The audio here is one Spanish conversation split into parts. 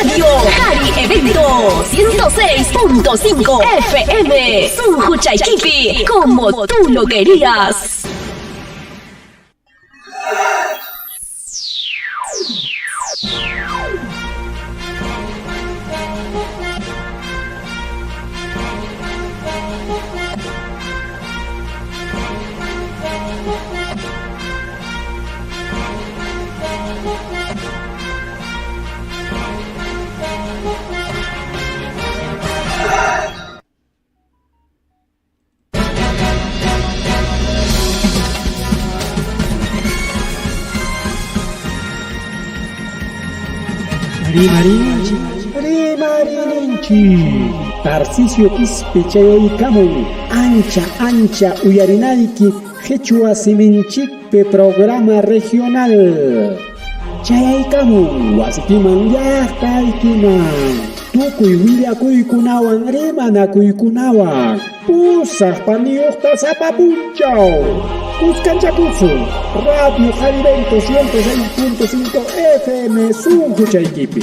Radio Jari Evento 106.5 FM. Sunju Chayquipi, como tú lo querías. Rimarinchi Tarcisio Quispe Chayaykamun ancha uyarinayki Quechua Siminchikpe programa regional Chayaykamun wasikiman llaqtaykiman tukuy willakuykunawan rimanakuykunawan pusaq paniyuqta sapapunchaw Cuscanchacuzo, Radio Jari Evento 106.5 FM, Sunju Chayquipi.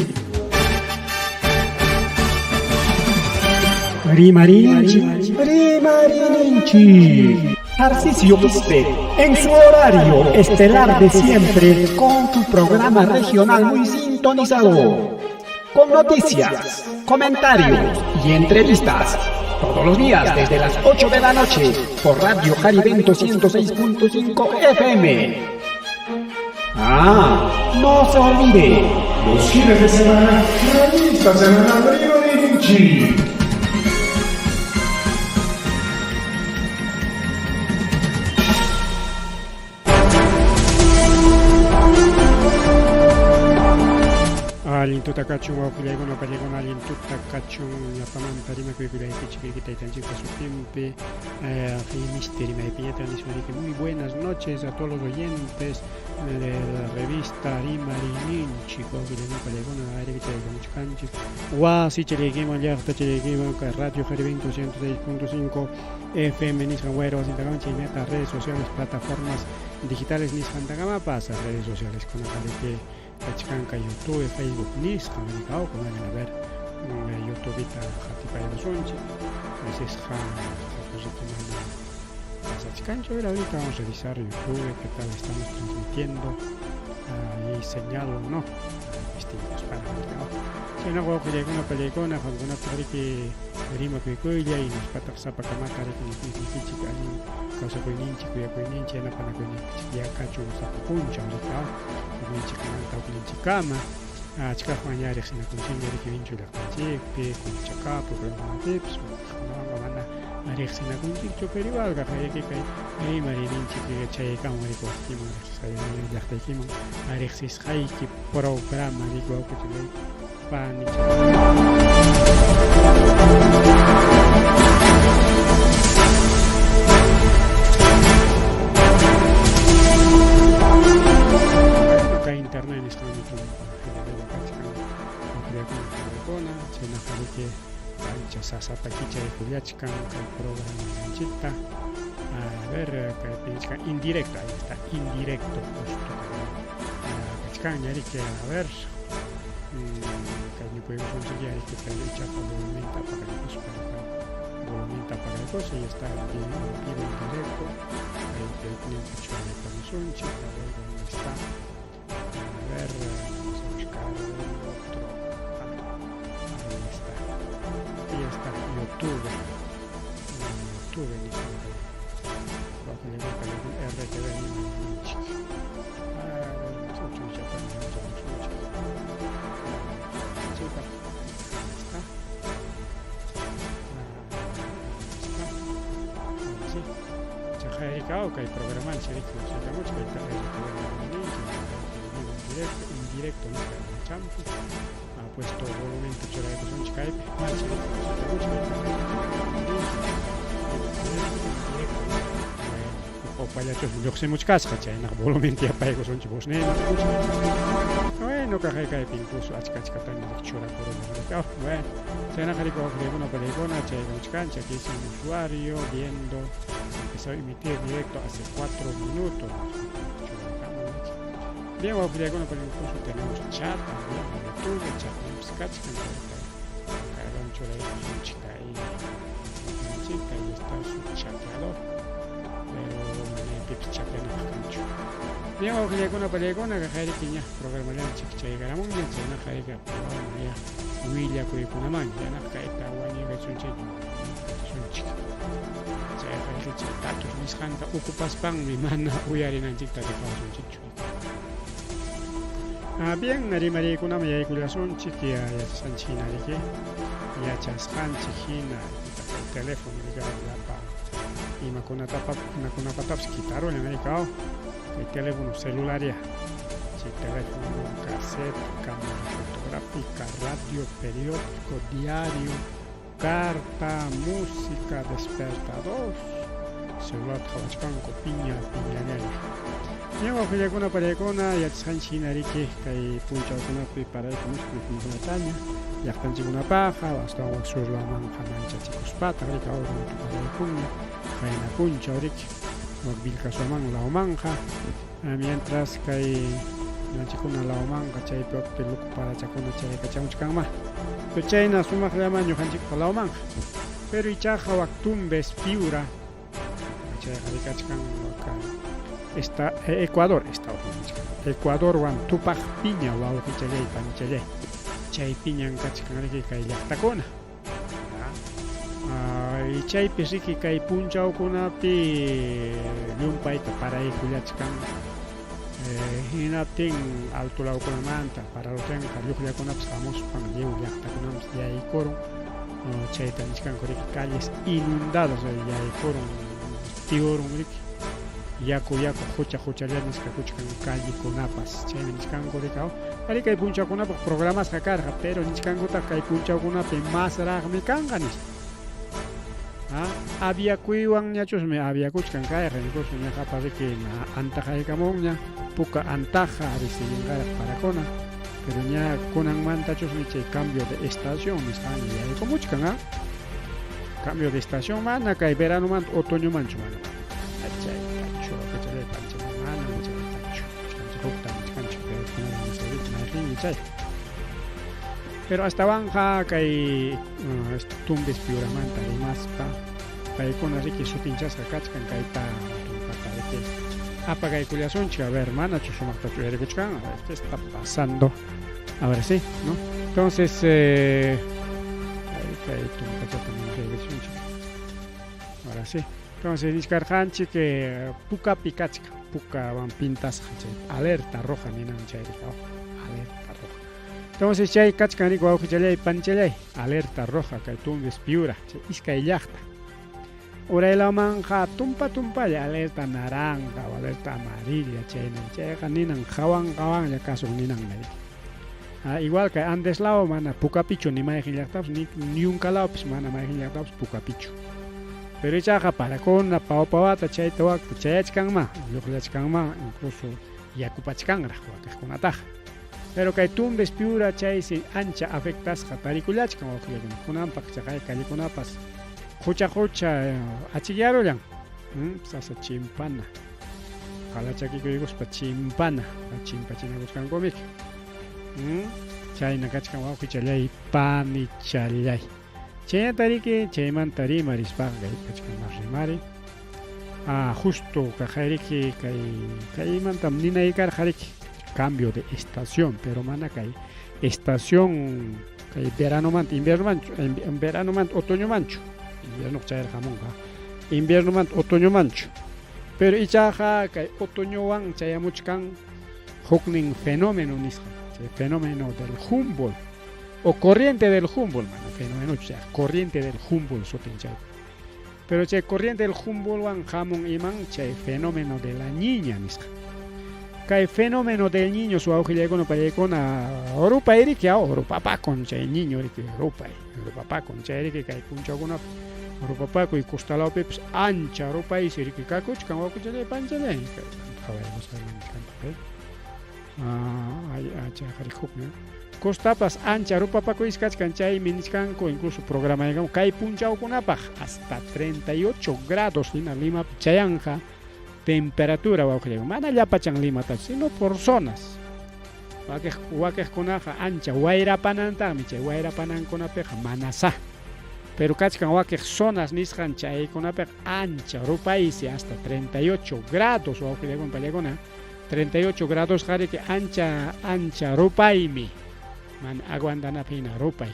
Rimarinchi. Tarcisio Quispe, en su horario estelar de siempre, con tu programa regional muy sintonizado. Con noticias, comentarios y entrevistas. Todos los días desde las 8 de la noche por Radio Jari Evento 106.5 FM. No se olvide. Los fines de semana, revista semanal Rimarinchi. Alintuta kachun wauqillaykuna pallaykuna alintuta kachun llapamanta rimakuykulayki chiquitaytanchikta sutimpi misteri maypiñata nismariki. Muy buenas noches a todos los oyentes de la revista Rimarinchi wauqillaykuna pallaykuna ayrevitaykamuchkanchik wasi challaykima llaqta challaykima Radio Jari Evento 106.5 FM nisqan wayra wasintakaman chaymanta redes sociales plataformas digitales nisqantakaman redes sociales kunaqariki Kachkanka YouTube, Facebook, Nisqa, Manicao, con alguien a ver YouTube, Jatipa y Sonchi, veces Sachkancho, ahorita vamos a revisar YouTube, qué tal estamos transmitiendo, y señal o no, distintos parámetros. Si no, huevo que llega una película, alguna que rima que cuya y nos pata sapa kamata que ni chica ni causa que ni chica na pana que ni ya cacho sapa puncha ahorita ni chica manta que ni chicama chica mañana sina con chinga que vincho la chipe con chaca programa tips no van a rexina con chicho perival que hay que hay marin chica chay como de costimo sai ya está aquí a rexis hay que programa digo que Pani. Acá internet está muy con China que ancha sasa paquicha de Juliachka, el programa anchita. A ver, que indirecta, ahí está, indirecto. A ver. Que podemos conseguir que te echa volumen para el coche y está en vivo en directo el cliente hecho de Panasón chica a ver dónde está a ver vamos a buscar otro ahí está YouTube ni siquiera porque le voy a poner RTV ni chica ya también que el programa en serio que se llama en directo no ha puesto volumen que de son Skype o para yo sé muchas casas en volumen que para ellos son chicos bueno que incluso achka también chora por bueno se han jarico una película che que es un usuario viendo empezó a emitir directo hace 4 minutos Bien, wawqillaykuna, pero incluso tenemos chat también en YouTube, chat cargancho de chica ahí está su chateador, pero no chateando cancho. Bien, wawqillaykuna, palaykuna, kajari piña programa lan chiqchaygaramung, chayna qhariqa ya willa kuykunaman, yana kayta wañiqa chunchik. Chay qhariqa chay tatus nisqanta ukupaspanmi mana uyarinanchikta riqasunchikchu. Bien, marikunam yaykullasunchik yachasqanchiknariki yachasqanchik hina teléfono riqarllapa imakunapatapas quitarullanarika el teléfono celular ya, teléfono cassette, cámara fotográfica, radio, periódico, diario, carta, música, despertador, celular jawachkanko, piña. Bien, wawqillaykuna, palaykuna, yachasqanchiknariki kay punchawkunapi paraykumuskunataña llaqtanchikkunapaqa astawan surlamanja manchachikuspaqa rika uruntuparaykunña qayna punchawriki Vilcasuaman laumanja, mientras kay nanchikuna laumanja chaypi peluku para chakuna chay kachanchikkanma. Pero chayna sumaqllaman ñuqanchikpa laumanja. Pero ichaqa waktumbes piura chay rikachkan Ecuador Ecuador wan tupaq piña wawqichallay panchallay. Chay piñan kachkanriki kay llaqtakuna. Y chaypi riki kay punchawkunapi llumpayta paraykullachkan hinatin altulawkunamanta paralutyanqa lluqllakunapas hamuspan lliw llaqtakunapas yaykurun chayta nisqanku riki calles inundadas yaykurun tiurun riki yaku hucha nisqa kuchkan callekunapas chaymi nisqanku riki ari kay punchawkunapas programas karqa pero nisqankuta kay punchawkunapi masraqmi kanqa nisqa. Había kuiwan ñachusmi había kuchkan kayqa incluso ñaqapa riki antajaykamunña puka antaja risirinqaraq parakuna pero ña kunanmantachusmi chay cambio de estación nisqani yaykamuchkan cambio de estación mana kay veranumanta otoñomanchu mana chaytachu kachalay panchana mana chaytachu chkanchik hukta nisqanchik mayqinmi chay pero hasta wanja kay tumbes piuramanta rimaspa paykuna riki sutinchasqa kachkan kayta tumpata riki apagaykullasunchik a ver manachu sumaqtachu yarikuchkan ¿qué está pasando? Ahora sí, ¿no? Entonces kay tumpachata yarikuchunchik ahora sí entonces niskarqanchik pukapi kachka pukawan pintasqa chay alerta roja ninan chayrika alerta roja. Entonces chay kachkan riki wawqichallay panchallay alerta roja kay tumbes piura chay iskay llaqta uraylamanja tumpalla alerta naranja o alerta amarilla chayqa ninan qawan kasuq ninanmi igual kay Andeslao mana pukapichu ni mayqin llaqtapas ni Yunkalawpis mana mayqin llaqtapas pukapichu pero ichaqa parakuna pawata chayta waqta chayachkanma lluqllachkanma incluso yakupachkanraq waqaqkunataqa pero kay tumbes piura chaysi ancha afectasqa tarikullachkan wawqillaykuna kunanpaq chaqay kallikunapas hucha achikyarulan sasa chimpana qalachakikuykuspa chimpana chimpachinakuskankumiki chayna kachkan wawqichallay panichallay chayta riki chaymanta rimarispaqa kay kachkan mas rimari justo kajay riki kaymantam ninaykarqa riki cambio de estación pero mana kay estación kay veranomanta inviernomanta otoñomanchu invierno chayrqamunqa inviernomanta otoñomanchu pero ichaqa kay otoñowan chayamuchkan huknin fenómeno nisqa chay fenómeno del Humboldt o corriente del Humboldt mana fenómeno corriente del Humboldt sutin chay pero chay corriente del Humboldt wan hamun iman chay fenómeno de la niña nisqa kay fenómeno del niño wawqillaykuna pallaykuna rupay riki rupapakun chay niño riki rupapakun chay riki kay punchawkuna rupapakuy kustalawpipas ancha rupaysi riki kakuchkan wawqichallay panchallay chayqa rikukña kustapas ancha rupapakuys kachkan chaymi nisqanku incluso programaykamu kay punchawkunapaq hasta 38 grados hina Limapi chayanqa temperatura wawqillayku mana llapachan Limata sino por zonas waqiqkunaqa ancha wayrapanantaqmi chay wayrapanankunapiqa manasa pero kachkan waqiq zonas nisqan chaykunapiqa ancha rupaysi hasta 38 grados wawqillaykuna pallaykuna 38 grados qariqa ancha rupaymi mana aguantanapi hina rupay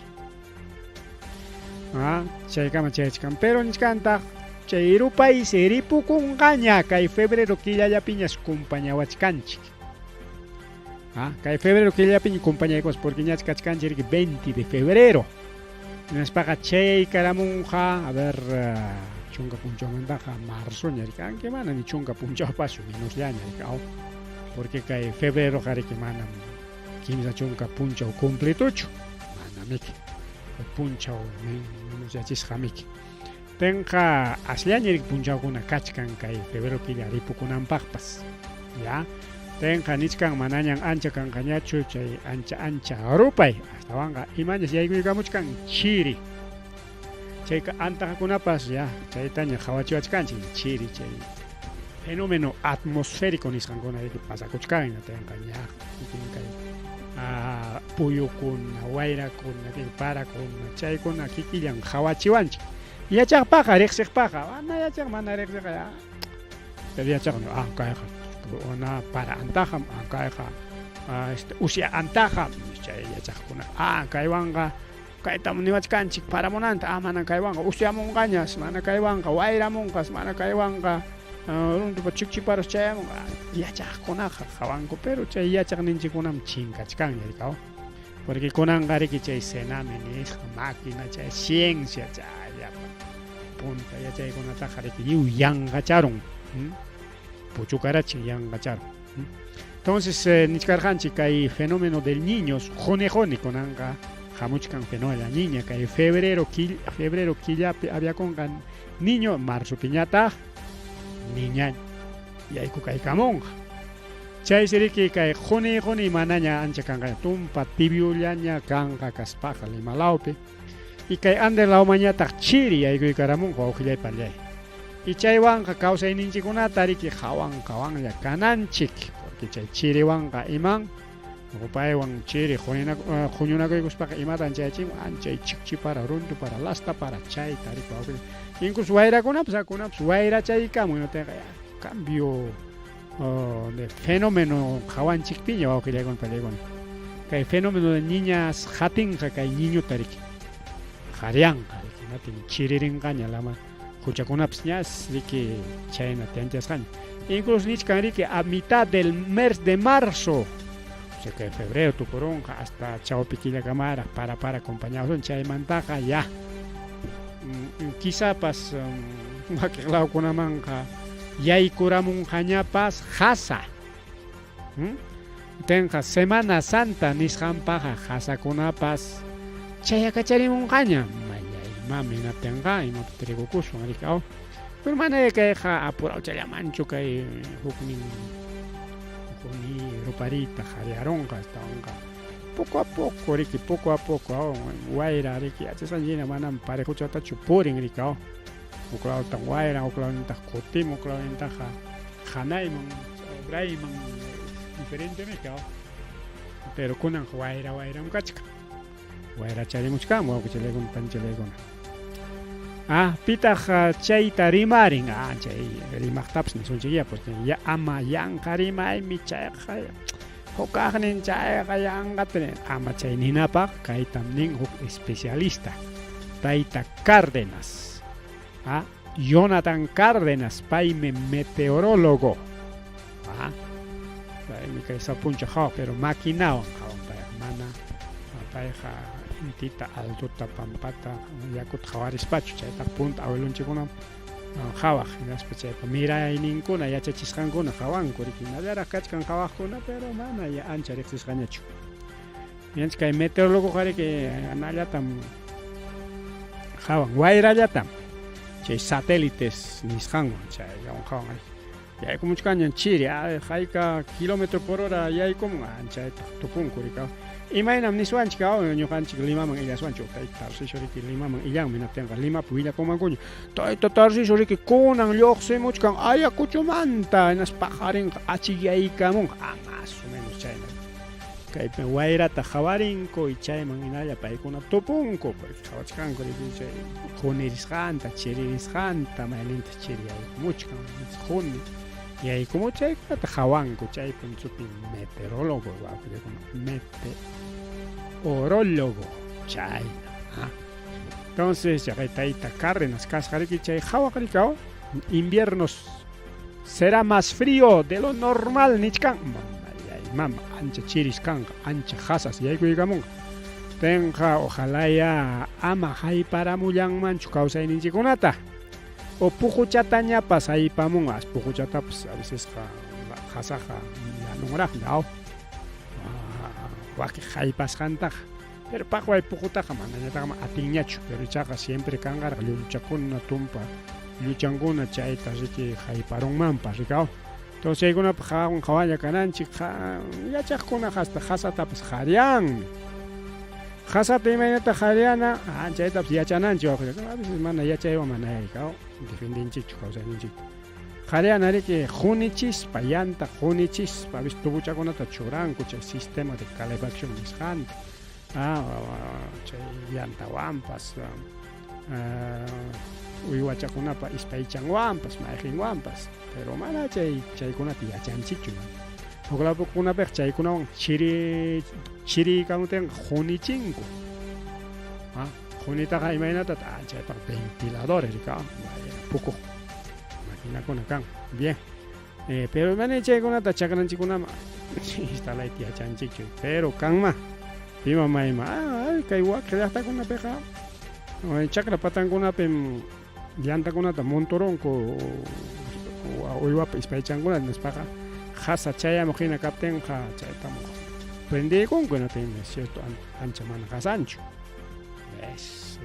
chaykama chayachkan pero niskantaq chay rupaysi ripukunqaña kay febrero killallapiñas kumpañawachkanchik kay febrero killallapiña kumpañaykuas porque ñacha kachkanchik 20 de febrero Naspaqa chay karamunqa a ver chunka punchawmantaqa marzo ñarika anque mana ni chunka punchawpachu menos llaña rikao porque kay febrero qariqa manam kimsa chunka punchaw completuchu manamiki punchaw menos yachisqamiki tenqa asllañarik punchawkuna kachkan kay febrero killa ripukunanpaqpas ya tenqa nichkan manañan ancha kanqañachu chay ancha rupay astawanqa imañas yaykuykamuchkan chiri chayka antaqakunapas ya chaytaña hawachiwachkanchik chiri chay fenómeno atmosférico nisqankunariki pasakuchkayna tenqa ña kay puyukuna wayrakuna parakuna chaykuna kikillan hawachiwanchik yachaqpaqa riqsiqpaqa mana yachaq mana riqsiqa pero yachaqnu kayqa una para antajam kayqa usya antajam chay yachaqkuna kaywanqa kaytam niwachkanchik paramunanta mana kaywanqa usyamunqañas mana kaywanqa wayramunqas mana kaywanqa runtupa chikchiparos chayamunqa yachaqkunaqa hawanku pero chay yachaqninchikkunam chinkachkanña rikaw porque kunanqariki chay cename nisqa máquina chay ciencia chay punta yachaykunataqa riki lliw yanqacharun puchukarachin yanqacharun entonces nichkarqanchik kay fenómeno del niños jone kunanqa hamuchkan fenómeno la niña kay febrero killapi aviakunqa niño marzo piñataq niña yayku kaykamunqa chay siriki kay jone manaña ancha kanqa tumpa tibiullaña kanqa kaspaqa Limalawpi y kay Anderlawmañataq chiri yaykuykamunqa wawqillay pallay y chaywanqa kawsayninchikkunata riki hawanlla kananchik porque chay chiriwanqa iman rupaywan chiri huñunakuykuspaqa imatan chayachik anchay chikchipara runtupara lastapara chayta riki wawqillay incluso wayrakunapas wayrachaykamun notenqa cambio de fenómeno hawanchikpiña wawqillaykuna pallaykuna kay fenómeno de niñas hatinqa kay niñuta riki qariyanqa riki natin chiririnqaña lama huchakunapas ñas riki chayna tianchasqaña incluso nichkan riki a mitad del mes de marzo o sea que febrero tukurunqa hasta chawpi killakamara para acompañados chaymantaqa ya quizás wakiqlawkunamanqa yaykuramunqañapas hasa tenqa Semana Santa nisqanpaqa hasakunapas chayakacharimunqaña mami natenqa imapi trigukusun rikaw pero mana kayqa apuraw challamanchu kay huknin ruparita qhariarunqa tawanqa poco a poco wayra riki achasqanchina manam parejuchatachu purin rikaw uklawtaq wayra uklawnintaq kutim uklawnintaqa hanayman urayman diferente rikaw pero kunanqa wayram kachka wayra charimuchkan wawqichalaykuna panchalaykuna pitaq chayta rimarin chay rimaqtapas nisunchikya porque ya ama yanqa rimaymi chayqa hukaqnin chayqa yanqatrin ama chay ninapaq kaytam nin huk especialista tayta Cárdenas Jonathan Cárdenas paymi meteorólogo paymi kay sapuncha hawa pero maquinawan hawan payqa mana payqa intita altuta pampata yakut hawarispachu chaytaq punta awilunchikkunam hawaq hinaspa chaypa mirayninkuna yachachisqankuna hawanku riki nallaraq kachkan hawaqkuna pero mana ya ancha riqsisqañachu ñanchik kay meteorólogo riki nallatam hawan wayrallatam chay satélites nisqanwan chay hawan Ya como cañan chiri, haika kilómetro por hora ya como ancha tupun kurika. Imainam ni suanchika o ñuqanchik Limaman illasuanchu kay Tarcisio riki Limaman illanmi natenqa Limapi willakumankuña tayta Tarcisio riki kunan lluqsimuchkan Ayacuchumanta inas pajarinqa achiyaykamunqa más o menos chayna kaypi wayrata hawarinko y chayman inalla paykuna tupunku porque hawachkanku riki chay qunirisqanta chiririsqanta mayninta chiriyaymuchkan quni yaykumu chaykunata hawanku chay punchupi meteorólogo meteorólogo chayna entonces ya tayta Cárdenas kasqariki chay hawaqrikaw inviernos será más frío de lo normal nichkan mama ancha chiriskanqa ancha hasas yaykuykamunqa tenqa ojalá ya ama hayparamullanmanchu kawsayninchikunata o puquchata ñapas haypamunqas puquchatapas a veces hasaqa yanunraqña waqi haypasqantaqa pero paqway puqutaqa manañataqa atinñachu pero ichaqa siempre kanqarqa lluchakuna tumpa lluchankuna chayta riki hayparunmanpas rikaw entonces chaykuna qhawalla kananchik yachaqkuna hasta hasatapas qhariyanmi hasata imaynata qhariyana chaytapas yachananchik a veces mana yachaywan mana yaykaw defendinchikchu kawsayninchik qhariyana riki junichispa llanta junichispa vis tubuchakunata churanku chay sistema de calefacción nisqanta chay llantawanpas uywachakunapa ispaychanwanpas mayqinwanpas pero mana chaykunata yachanchikchu uklapukunapiqa chaykunawan chiriykamutinqa junichinku junitaqa imaynatataq chaypaq ventiladores rikaw pukuq maquinakuna kan bien pero mana chaykunata chakranchikkunaman instalayta yachanchikchu pero kanma ima mayma kay waqti llaqtakunapiqa chakra patankunapim llantakunata montoronku uywapa ispaychankunata nispaqa hasa chayamuq hina kaptinqa chaytamuq prendiykunku natinmi cierto ancha mana hasanchu es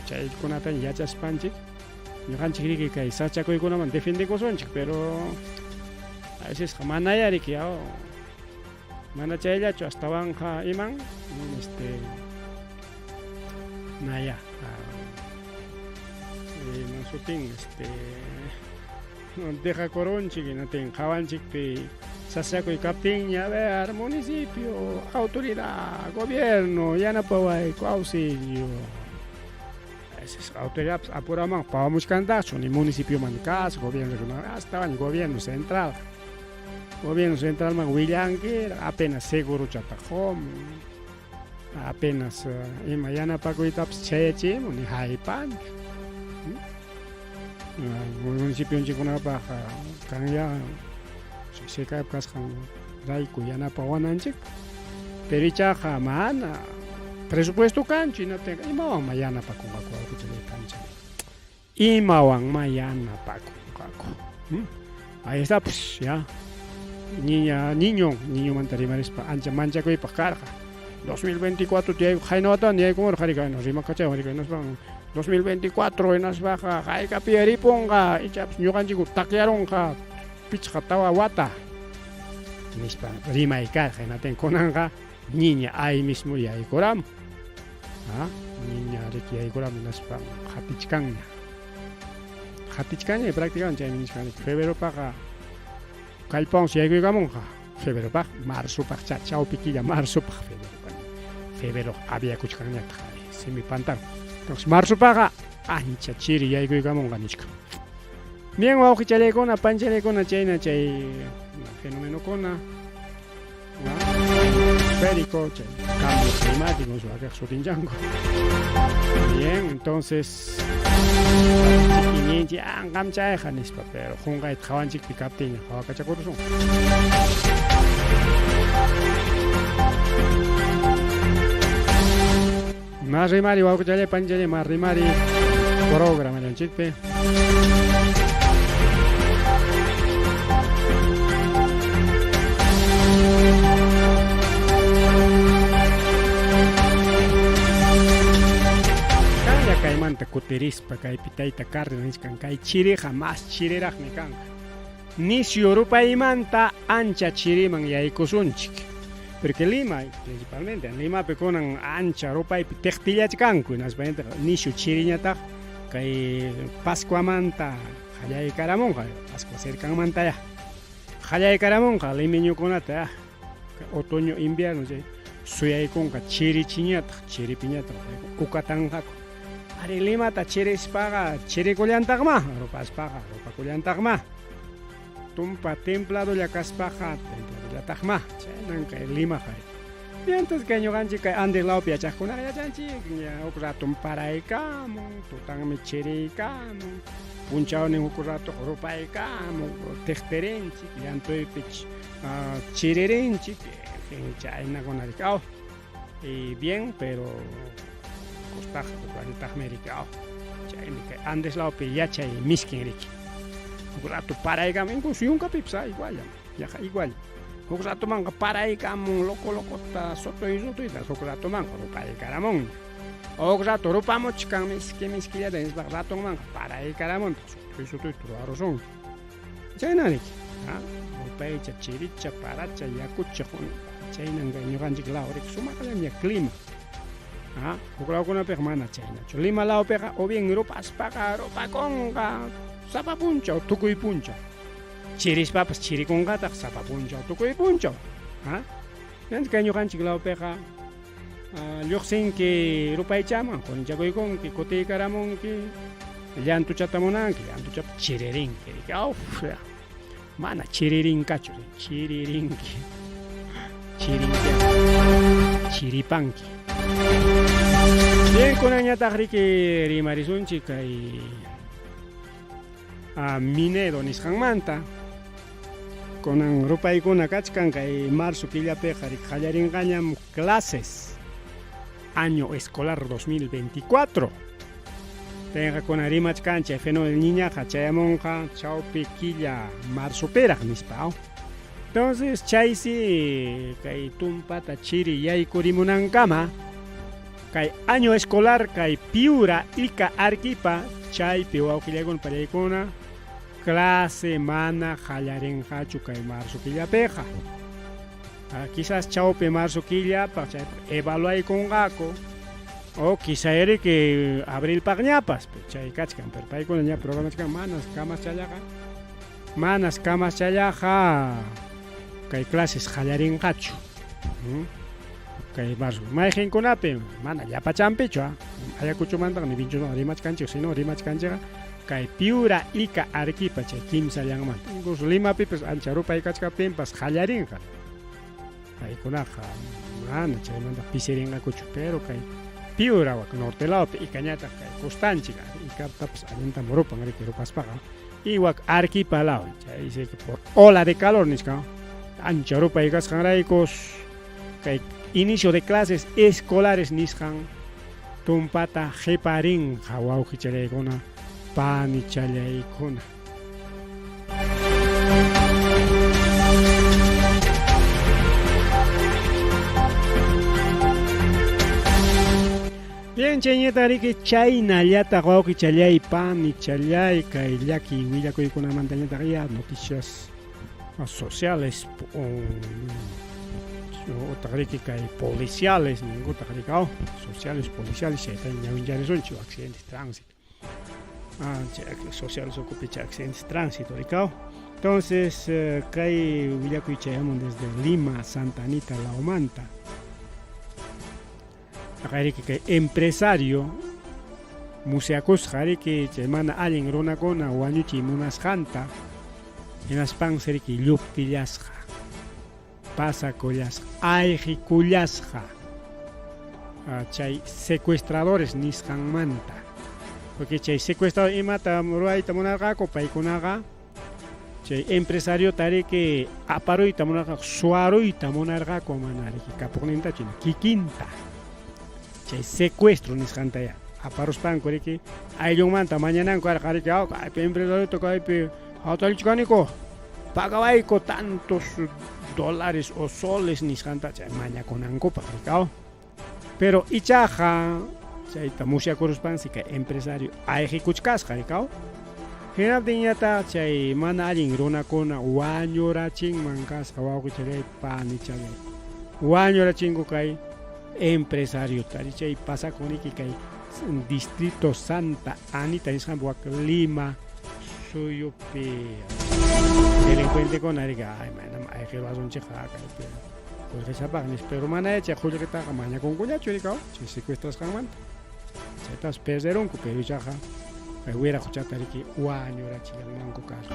chaykunata yachaspanchik ñuqanchik riki kay sachakuykunaman defendikusunchik pero a veces mana yariki mana chayllachu astawanqa iman naya nosutin deja koronchik natin qawanchikpi sasakuy kaptinña a ver municipio autoridad gobierno yanapawayku auxilio esas autoridades apuraman pawamuchkantachu ni municipio man kas gobierno regional hasta el gobierno central man willanki apenas seguro chataqom apenas ima yanapakuytapas chayachim ni haypanchu municipio chikunapaq kanya sekayp kasqan rayku yanapawananchik pero ichaqa mana presupuesto kanchu inatinqa imawanma yanapakunqaku awk'uchaypancha imawanma yanapakunqaku ahí está pues ya niñomanta rimarispa ancha manchakuypaq karqa 2024 tiyayku haynawatan yaykumur qharikayno rimakachay warikaynospan 2024 inasbaqa haykapi ripunqa ichapas ñuqanchikku taqyaronqa pichqa tawa wata nispa rimaykarqa hinatin kunanqa niña ahí mismo yaykuram niña riki yaykuram nispa hatichkanña prácticamente chaymi nishkani febreropaqa kallpawansi yaykuykamunqa febreropaq marsopaq chawpi killa marsopaq febrero aviakuchkanñataq simi pantano entonces marzopaqa ancha chiri yaykuykamunqa nishka bien wawqichalaykuna panchalaykuna chayna chay fenomenokuna esférico chay cambio climático suwaqiq sutinchanku bien entonces chikininchik anqam chayqa nispa pero qunqayta qhawanchikpi kaptinña qhawakachakurusun más rimari wawqichalay panchalay más rimari programa llanchikpi kaya kaymanta kutirispa kaypi tayta Cárdenas niskan kay chiriqa más chiriraqmi kanqa nisio rupaymanta ancha chiriman yaykusunchik. Porque Lima, principalmente, en Lima peconan ancha rupay teqtillachkanku, naspañata nisio chiriñata kay Pascuamanta qallaykaramungqa, Pascua cercanmanta ya. Qallaykaramungqa limeñukunata otoño invierno suyaykunqa chirichiñata, chiripiñata ukatanqaku. Ari Limata chirispaqa chirikullantaqa rupaspaqa rupakullantaqma. Tumpa templado llakaspaqa templadollataqma. Chaynanqa Lima qay. Entonces que ñuqanchik kay Andes lawpi yachaqkunaqa yachanchik uk ratum paraykamun, tutanmi chiriykamun, punchawnin uk rato rupaykamun, teqtirinchik, llantuypi chiririnchik, chaynakunarik y bien, pero costaqa ukranitaqmi rik'aw. Chaymi kay Andes lawpi yachay miskinrik. Uk rato paraykamun, incluso yunkapipas igual, yaqa igual. Uk rato manqa paraykamun loco sotoyta uk rato manqa rupaykamun. Uk rato rupamuchkan miskillata nispa rato manqa paraykamun sotoyta ruwarusun. Chaynarik, rupaycha chiricha paracha yakucha chaynanqa ñuqanchik lawrik sumaqllam clima. Uk lawkunapiqa mana chaynachu. Lima lawpiqa o bien rupaspaqa rupakunqa sapa punchaw tukuy punchaw. Chirispapas chirikunqataq sapa punchaw tukuy punchaw. Yanti kay ñuqanchik lawpiqa lluqsinki rupaychaman qunchakuykunki kutiykaramunki llantuchata munanki llantuchata chiririnki mana chiririnkachu chiririnki chiripanki. Bien kunanñataq riki rimarisunchik kay Minedo nisqanmanta kunan rupaykuna kachkan kay marzo killapiqa qallarinqañam clases año escolar 2024 tenqa kunan rimachkancha fenol niñaqa chayamunqa chawpi killa marzopiraq nispa. Entonces chaysi kay tumpata chiri yaykurimunankama kay año escolar kay Piura Ica Arequipa chaypi wawqillaykuna pallaykuna clase mana qallarinqachu kay marzo killapiqa. Quizás chawpi marzo killapa evaluaykunqaku o quizá eri que abril paqñapas chay kachkan pero paykuna ña programachkan manas kamas challaqa kay clases qallarinqachu. Kay marzo mayqinkunapi mana llapachanpichu ayakuchumantaq ni vinchuno rimachkanchik sino rimachkanchikqa kay Piura Ica Arequipa chay kimsa llanmanta incluso Limapipas ancha rupay kachkapinpas qallarinqa paykunaqa mana chaymanta pisirinqakuchu pero kay Piura wak norte lawpi Icañataq kay costanchik Icatapas allintam rupan riki rupaspaqa y wak Arequipa law chay dice que por ola de calor nisqa ancha rupay kasqanraykos kay inicio de clases escolares nisqan tumpata qhiparinqa wawqi challaykuna pani challaykuna. Bien chayñata riki chaynallataq wawqi challay pani challay kay llaki willakuykunamantañataq ya noticias sociales otagriki kay policiales ninguna tagrikao sociales policiales chayta ñawincharisunchu accidentes tránsito sociales ocupicha accidentes tránsito rikao. Entonces kay willakuy chayamun desde Lima Santa Anita Laumanta agariki kay empresario museakusqa riki chay mana allin runakuna wañuchiy munasqanta hinaspan riki lluptillasqa pasakullasqa ayqikullasqa chay secuestradores nisqanmanta porque chay secuestrador imata ruayta munarqaku paykunaqa chay empresario tariki aparuyta munarqaku suaruyta munarqaku mana riki kapuqnintachu kikinta chay secuestro nisqantaya aparuspanku riki ayllunmanta mañananku arqariki kaypi empresario kaypi awtalichkaniku pagawayku tantos dólares o soles nisqanta chay mañakunankupaq rikao pero ichaqa chayta musyakuruspansi kay empresario ayqikuchkasqa rikao hinaptiñata chay mana allin runakuna wañurachinman kasqa wawqichalay panichalay wañurachinku kay empresario tari chay pasakuniki kay Distrito Santa Anita nisqanpi wak Lima suyupi delincuente kunariqa ay manam ayqhiwasunchikqa kaypi qullqisapaqnis pero mana chay qullqitaqa mañakunkuñachu rikaw chay secuestrasqanmanta chaytas perderunku pero ichaqa kay wira quchata riki wañurachillanmanku kasqa.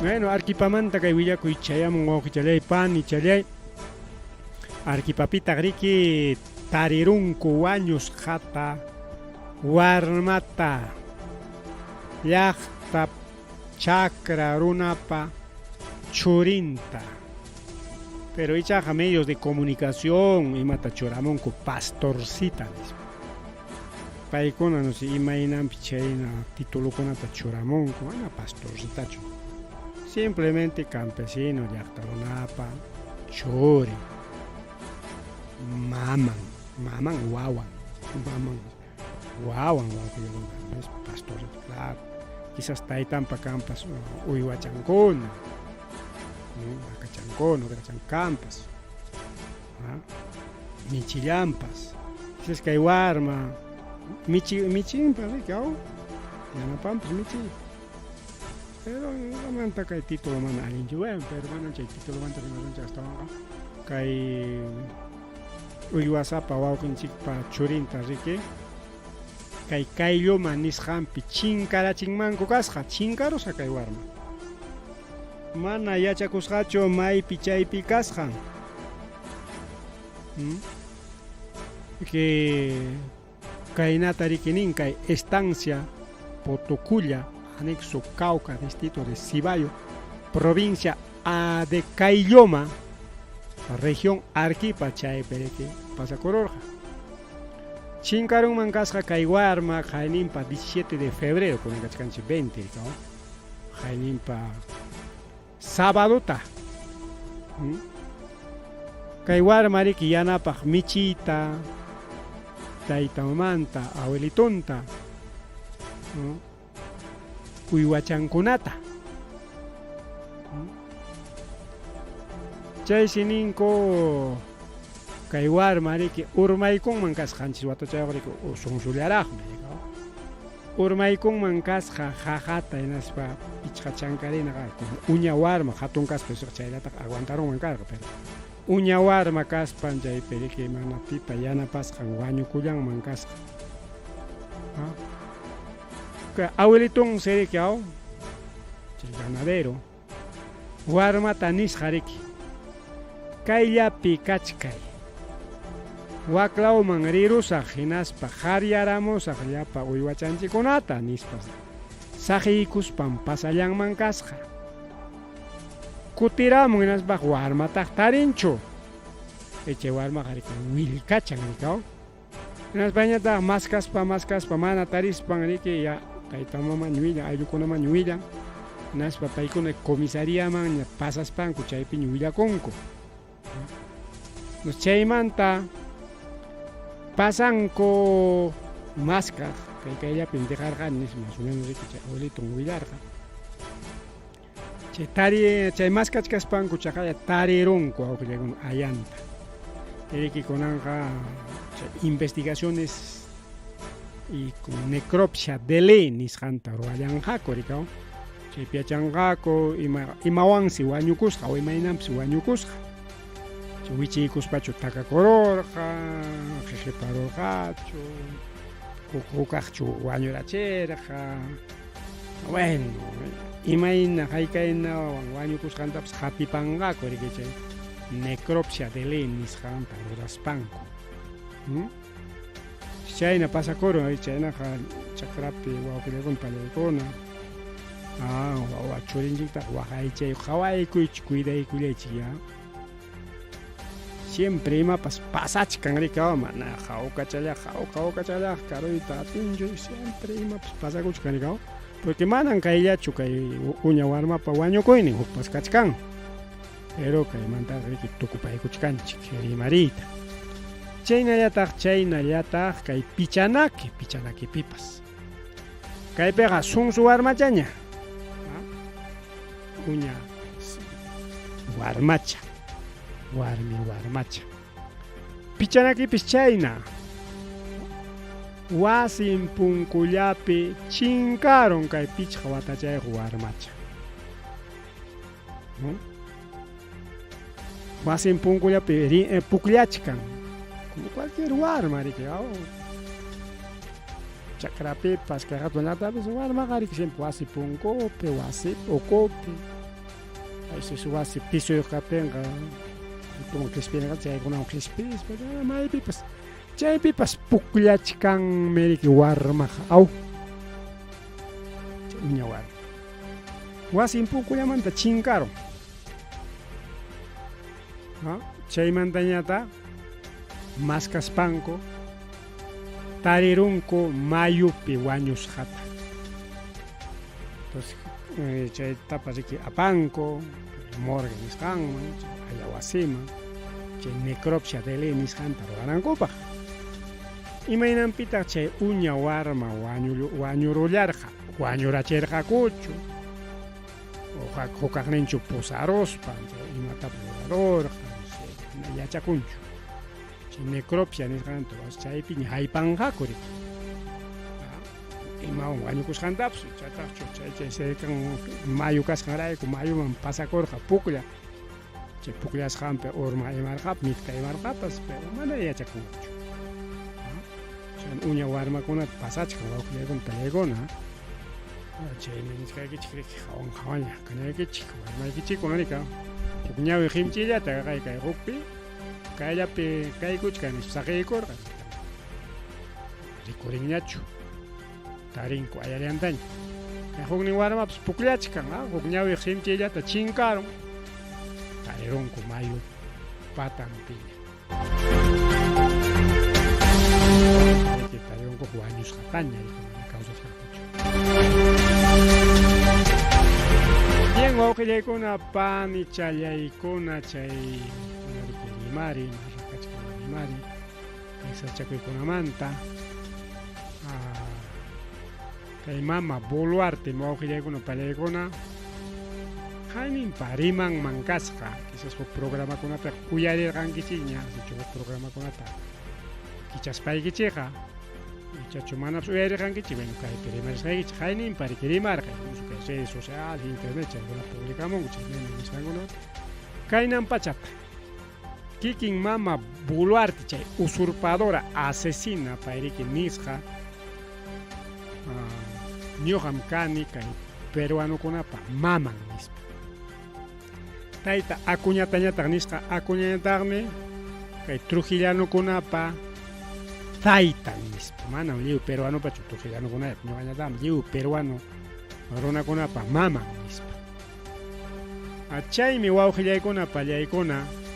Bueno, arquipamanta kay willakuy chayamun wawqichalay panichalay arquipapita riki tarirunku wañus qhata warmata llaqta chakra runapa churinta pero ichaqa medios de comunicación imata churamunku pastorcita nispa paykuna no sé imaynanpi chayna titulukunata churamunku mana pastorcitachu simplemente campesino llaqta runapa churi maman wawan es pastor claro quizás taytanpa campas uywachankuna vakachankuna ugrachankampas michillampas quizás kay warma michinpas rikaw yanapampas michi pero manta kay título mana allinchu pero mana chay título manta rimasunchik hasta ahora kay uywasapa wawqinchikpa churinta riki kay kaylluma nisqanpi chinkarachinmanku kasqa chinkarusa kay warma mana yachakusqachu maypi chaypi kasqa que kaynata rikinin kay estancia Potoculla anexo Cauca distrito de Cibayo provincia de Caylloma región Arequipa chaypereki pasakururqa chinkarunman kasqa kay warma qayninpa 17 de febrero kunankachkanchik 20 ¿no? Qayninpa sabadota kay warma riki yanapaq michita taytamanta abuelitunta ¿no? Uywachankunata chay sininko kay warma riki urmaykunman kasqanchis watachay riki sunsullaraqmi urmaykunman kasqa jajata hinaspa pichqa chankarinaqa uña warma hatun kaspa chaylataq aguantarunman karqa pero uña warma kaspan chaypi riki mana pipa yanapasqan wañukullanman kasqa abuelitun seriki chay ganadero warmata nisqa riki kayllapi kachkay waklawman rirusaq hinaspa qaryaramusaq llapa uywachanchikunata nispas saqikuspan pasallanman kasqa kutiramun hinaspaq warmataq tarinchu chay warmaqa riki willkachan rikaw hinaspañataq maskaspa mana tarispan riki ya taytamama ñuwilla ayllukunama ñuwillan hinaspa paykuna comisariaman pasaspanku chaypi ñuwillakunku chaymanta pasanko maskaq kayllapi dejarqanis más o menos riki chay abuelitun willarqa chay maskachkaspanku chaqaya tarirunku wawqillaykuna ayanta riki kunanqa investigaciones y con necropsia de ley nisqanta ruwallanqaku rikaw chaypi yachanqaku imawansi wañukusqa o imaynanpis wañukusqa wichiykuspachu takakururqa qhiqiparurqachu hukaqchu wañurachirqa bueno imayna haykaynawan wañukusqantapas qatipanqaku riki chay necropsia de ley nisqanta ruraspanku chayna pasakurun chaynaqa chakrapi wawqillaykuna paliykuna wawa churinchikta waqaychay qhawaykuychik cuidaykullaychik ya siempre imapas pasachkan rikaw mana hawkachalaq karuyta atinchu siempre imapas pasakuchkan rikaw porque manan kayllachu kay uña warmapa wañukuynin hukpas kachkan pero kaymanta riki tukupaykuchkanchik rimariyta. Chaynallataq kay pichanaki-pipas. Kaypiqa sunsu warmachaña. Uña warmacha. Warmacha. Pichanakipis chayna. Wasin punkullapi chinkaron kay pichqa watachayuq warmacha. Wasin punkullapi pukllachkan. Como cualquier warma, chakrapipas, carratonatapas, warma, siempre wasi punkopi, wasi okopi. A veces wasi piso de capenga, como que espera, ya hay una crispis, pero hay pipas. Ya hay pipas puklachkan, meriki warma, au. Uña warma. Wasi punkullamanta chinkaron. Chay mantañata. Mascaspanco, tarirunco mayupi wañusqata. Entonces, chay tapas aquí apanco, morgue nisqanman, ayawasiman, chay necropsia dele nisqanta ruwanankupaq. Imaynampitaq chay uña warma wañurullarqa, wañurachirqakuchu, hukaqninchu pusaruspa, imatapas ruradorqa, yachakunchu. Necropsia nisqanto chaypi haypanqakuri. Imawan wañukusqantapas chataqchu chay cercan mayu kasqanrayku mayuman pasakurqa puklla. Chay pukllasqanpi urma imarqapas mitka imarqapas pero mana yachakunchu. Chay uña warmakunata pasachkan wawqillaykuna peleaykuna. Chaymi nisqaykichik hawanlla kanaykichik warmaykichikuna rika pukñawi qhimchillata kay hukpi Kayapi kaykuchkan saqiykurqa rikurinñachu tarinku ayallantaña kay huknin warmapas pukllachkan hukñawi qhimchillata chinkaron tarirunku mayu patanpiña tarirunku wañusqataña kawsasqakuchu. Bien wawqillaykuna pani challaykuna chay Mari, Mari, esa chakuykunamanta, kay mama boluarte mawqillaykuna palaykuna, haynin pariman mankasqa, quizás huk programakunapi uyarirqankichikña, huk programakunata kichaspaykichikqa, ichachu manapas uyarirqankichik, bueno, kaypi rimarisqaykichik, haynin pariki rimarqa, incluso kay redes sociales, internet, chaykuna publicamunku, chaynami nisqankuna, kaynan pachata. Kikin mama buluarte chay usurpadora asesina pairiki nisqa ñuqam kani kay peruanukunapa maman nispa. Tayta acuñatañataq nisqa acuñatañataqmi kay trujillanukunapa taytan nispa. Manam lliw peruanupachu trujillanukunapa ñuqañataqmi lliw peruano runakunapa maman nispa. Chaymi wawqillaykuna pallaykuna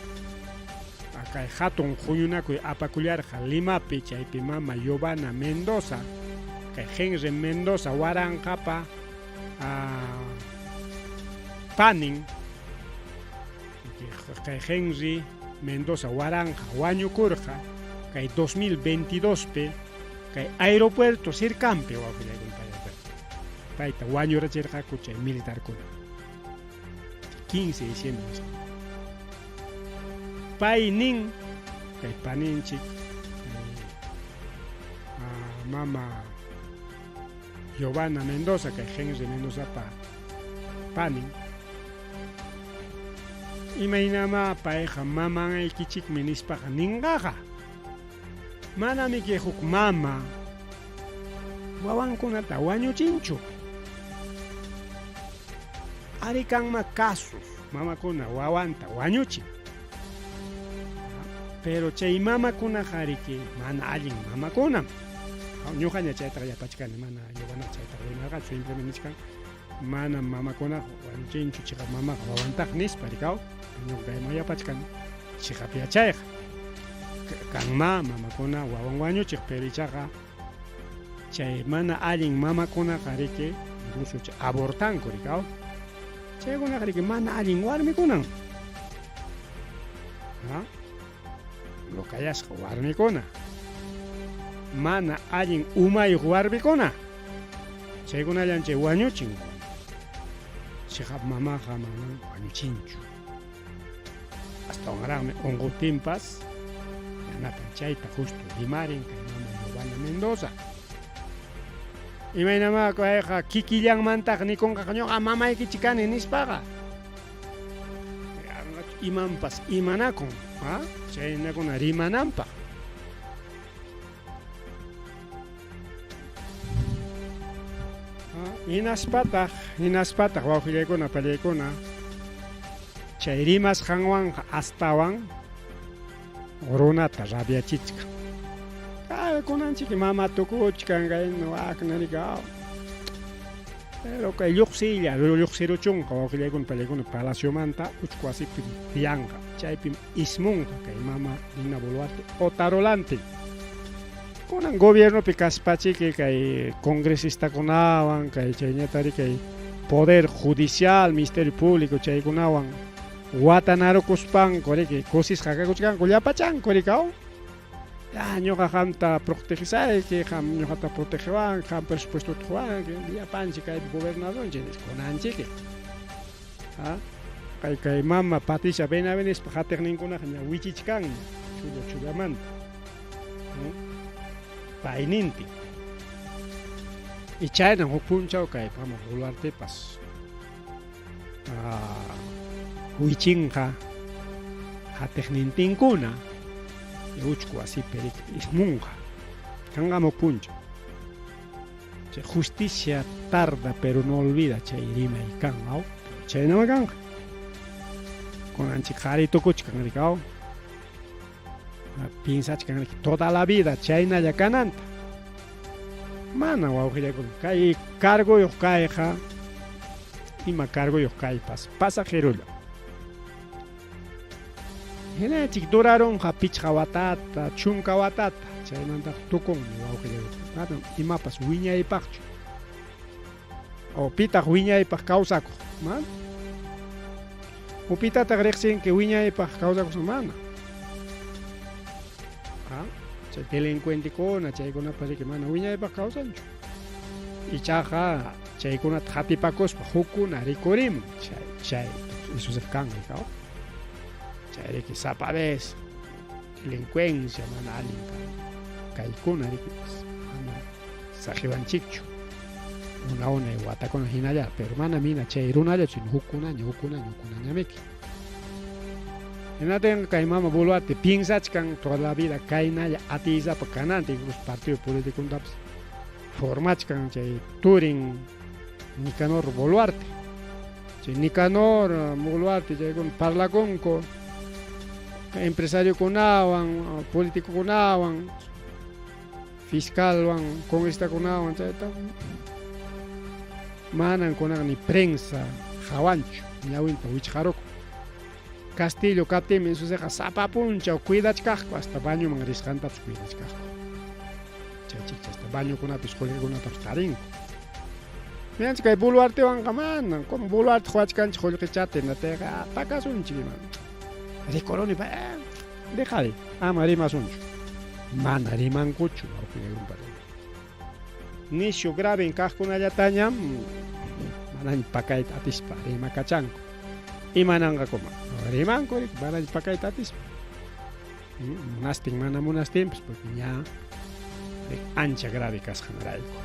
kay hatun huyunakuy apakullarqa Limapi chaypi mama Giovanna Mendoza kay Henry Mendoza waranqapa panin kay Henry Mendoza waranqa wañukurqa kay 2022pi kay aeropuerto Sirkampi wawqillaykuna payta wañurachirqaku chay militarkuna 15 de diciembre Pai nin kay paninchik mama Giovanna Mendoza kay Henry Mendoza panin imaynama payqa mamanaykichikmi nispaqa ninqaqa manami kay huk mama wawankunata wañuchinchu ari kanma casos mamakuna wawanta wañuchin pero chay mamakuna hariki mana allin mamakunam ñuqaña chaytaqa yapachkani mana Giovanna chaytaqa rimarqachu simplemente niskan mana mamakuna wañuchinchu chiqa mamaqa wawantaq nispa rikaw ñuqayman yapachkani chiqapi yachayqa kanma mamakuna wawan wañuchiq pero ichaqa chay mana allin mamakuna hariki incluso abortanku rikaw chaykunaqa riki mana allin warmikunan lo callas warmikuna mana allin umayuq warmikuna chaykunallanchik wañuchin chayqa mamaqa manan wañuchinchu astawan unqutinpas yanatan chayta justo rimarin kay mama Giovanna Mendoza imaynama kayqa kikillanmantaq nikunqa ñuqa mamaykichi kani nispaqa imanpas imanakun chaynakuna rimananpaq hinaspataq wawqillaykuna pallaykuna chay rimasqanwanqa astawan runata rabiachichka kunanchik mama tukuchkan kaynu aknarika pero kay lluqsiruchunqa wawqillaykuna pallaykuna palaciomanta uchku wasipi tiyanqa chaypi ismunqa kay mama Dina Boluarte Otarolanti kunan gobiernopi kaspachiki kay congresista kunawan kay chayñatari kay poder judicial ministerio público chaykunawan watanarukuspan koriki kusisqa kakuchkanku llapachanku rikaw ñuqa qamta protegisayki qam ñuqata protegewan qam presupuesto tuwanki llapanchik kay gobernadornchik kunanchiki kay mama Patricia Benavides qatiqninkunaqa ña wichichkanña chullamanta payninpi y chayna huk punchaw kay mama Boluartepas wichinqa qatiqnintinkuna uchku wasipi ismunqa kanqamuq punchaw chay justicia tarda pero no olvida chay rimay kan chaynama kanqa kunanchik qhari tukuchkan rikaw pinsachkan toda la vida chaynalla kananta mana wawqillaykuna kay cargoyuq kayqa ima cargoyuq kaypas pasajerolla hinachik durarunqa pichqa watata chunka watata chaymanta tukunmi wawqillaykuna imapas wiñaypaqchu o pitaq wiñaypaq kawsakuq mana o pitataq riqsinki wiñaypaq kawsakuq mana chay delincuentekuna chaykunapas riki mana wiñaypaq kawsanchu ichaqa chaykunata qatipakuspa hukkuna rikurimun chay eso se kan rikaw chay riki sapadez delincuencia mana allin kaykuna riki mana saqiwanchikchu una watakuna hinalla pero mana mina chay runalla sino hukkunañamiki Enaten kay mama Boluarte piensachkan toda la vida kaynalla atizapa kananta incluso partido político untapas formachkan chay turin Nicanor Boluarte chay Nicanor Boluarte chaykuna parlakunku empresario kunawan político kunawan fiscalwan congresista kunawan chayta manan kunaqa ni prensa hawanchu ñawinta wichqaruku Castillo kaptimi suseqa sapapunchaw cuidachkaqku hasta bañoman risqantapas cuidachkaqku chaychik hasta bañokunapis qullqikunatapas tarinku ñanchik kay Boluartewanqa mana como Boluarte huachkanchik qullqichata natayqa pakasunchik ima rikurunipa dejari ama rimasunchu mana rimankuchu nishu grave kaqkunallatañam manaña pakayta atispa rimakachanku imananqakuma rimanku manaña pakayta atispa munastin mana munastinpas porque ña ancha grave kasqanrayku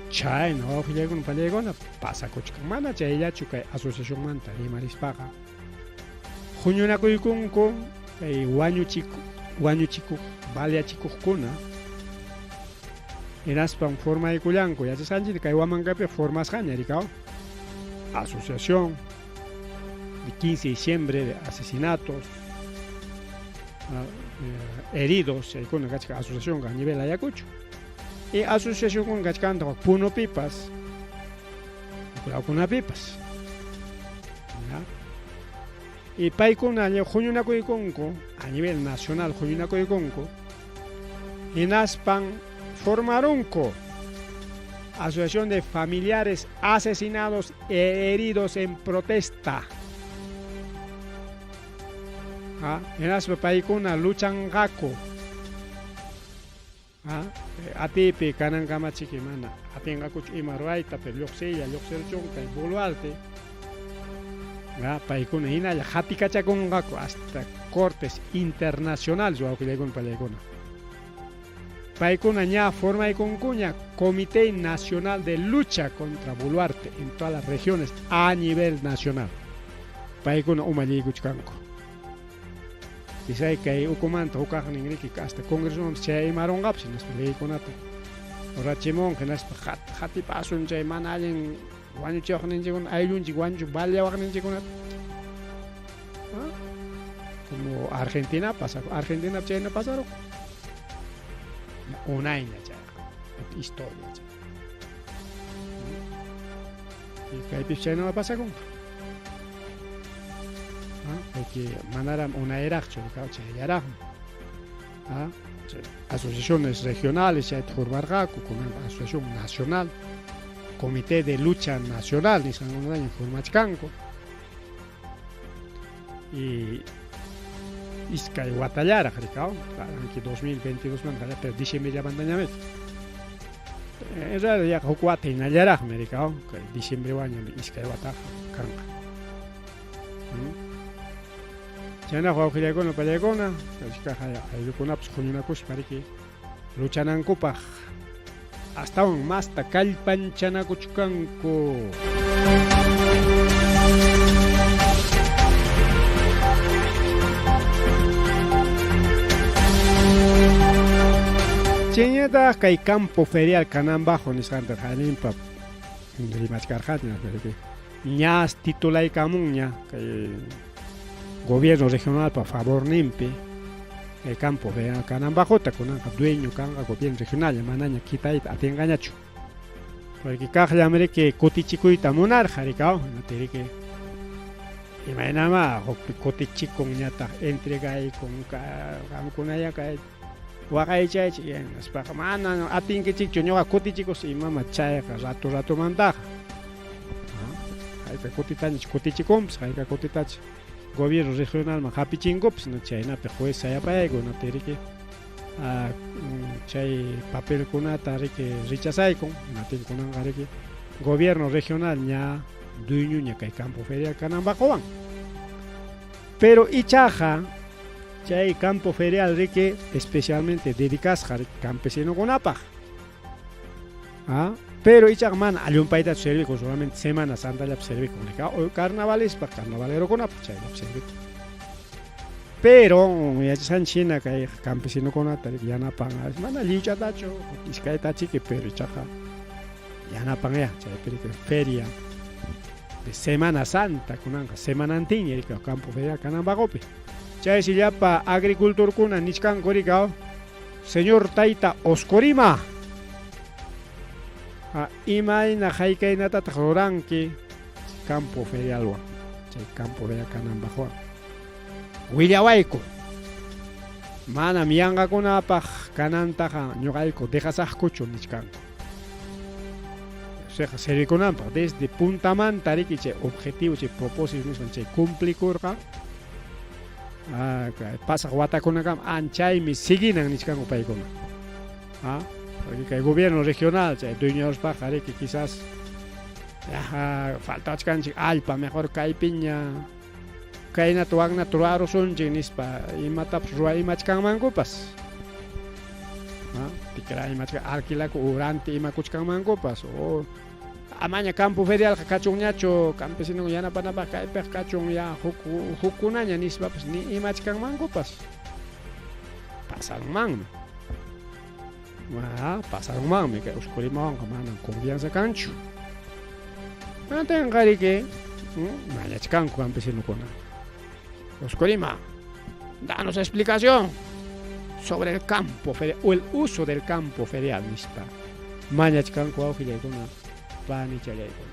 chayna wawqillaykuna pallaykuna pasakuchkan mana chayllachu kay asociacionmanta rimarispaqa huñunakuykunku kay wañuchikuq baliachikuqkuna hinaspan formaykullanku yachasqanchik kay Huamankapi formasqaña rikaw asociación de 15 de diciembre de asesinatos heridos chaykuna kachka asociación a nivel Ayacucho y asociación con kachkanta punopipas kunapipas y paykuna huñunakuykunku a nivel nacional huñunakuykunku hinaspan formarunku Asociación de Familiares Asesinados e Heridos en Protesta Hinaspa paykuna luchanqaku. Atipi kanankamachiki mana atinqakuchu ima ruayta pero lluqsilla lluqsirchunqa Boluarte. Paykuna hinalla hatikachakunqaku hasta cortes internacionales wawqillaykuna pallaykuna. Paykuna ña formaykunkuña Comité Nacional de Lucha contra Boluarte en todas las regiones a nivel nacional. Paykuna umallaykuchkanku. Isay kay ukumanta hukaqninriki hasta congreso chay imaronqapis naspa leykunata. Rachimonqa naspa hatipasun chay mana allin wañuchiwaqninchikuna ayllunchik wañuchiq ballawaqninchikunata. Como Argentina pasa, Argentina chayna pasaron. Unayña chay historia chay. Y kaypis chayna pasakun. Porque manaram una erachcho, chay asociaciones regionales, chay formargaku, con una asociación nacional, Comité de Lucha Nacional, ni san un formachkanko. Y Iskay Guatallara, Ricao, que 2022 mandala, pero diciembre ya mandaña. En realidad, Jocuate y Nayara, Americao, que diciembre baña, Iskay Guataja, Kanga. Chayna wawqillaykuna pallaykuna ayllukunapas huñunakush mariki luchanankupaq astawan masta kallpanchanakuchkanku. Chayñataq kay campo ferial kananbajo nisqanta halinpa rimachkarqatña ñas titulaykamunña kay gobierno regional para favor nimpi el campo de Canambajota con un dueño canga gobierno regional manaña quitaita atengañacho porque caja que cotichicuita monarja ricao no te que imagina cotichico ñata entrega y con ella que wakai chay en las mana atinque chicho ñoga cotichicos y mama chay rato mandaja hay que cotichicos hay que cotitach gobierno regional mahapichingo pues no chayna pe juez ayapaygo no terike chay papel kunata rike rechazayko no ten kunanga rike gobierno regional ña dueño ña kay campo ferial kananbajowan pero ichaja chay campo ferial rike especialmente dedicadas al campesino kunapaj pero ichaq mana allumpayta servico solamente Semana Santa la servico carnavales para carnavalero con apchay la servico pero ya san China que campesino con ata yana panga mana licha tacho iskaita chique pero ichaqa yana panga chay feria de Semana Santa kunanga semana antiña el campo ferial kananbagopi chay sillapa agricultor kuna nichkan korikao señor Taita Oscorima imayna haykaynata ruranki campo ferialwan chay campo ferial kananbajowan willawayku mana miyanqakunapaq kanantaqa ñuqayku dejasaqkuchu nichkanku servikunanpaq desde puntamanta riki chay objetivo chay propósito nisqan chay cumplikurqa pasaq watakunakam anchaymi siginan nichkanku paykuna porque el gobierno regional, el dueño de los pájaros, que quizás falta alpa, mejor caipiña, caina tuagna tuaro son nispa y matap ruay machkan mangopas. Tikra y machkan alquila urante y macuchkan mangopas o amaña campo ferial cachunñacho campesino yana panapa caipej cachun ya hukunaña nispa pues ni machkan mangopas. Pasan man. Pasaron mami que Oscorima manan confianza cancho. No tengan cari que mañachcanco campesino con Oscorima, danos explicación sobre el campo ferial o el uso del campo ferial nispa. Mañachcanco aujile con pan y chalay con.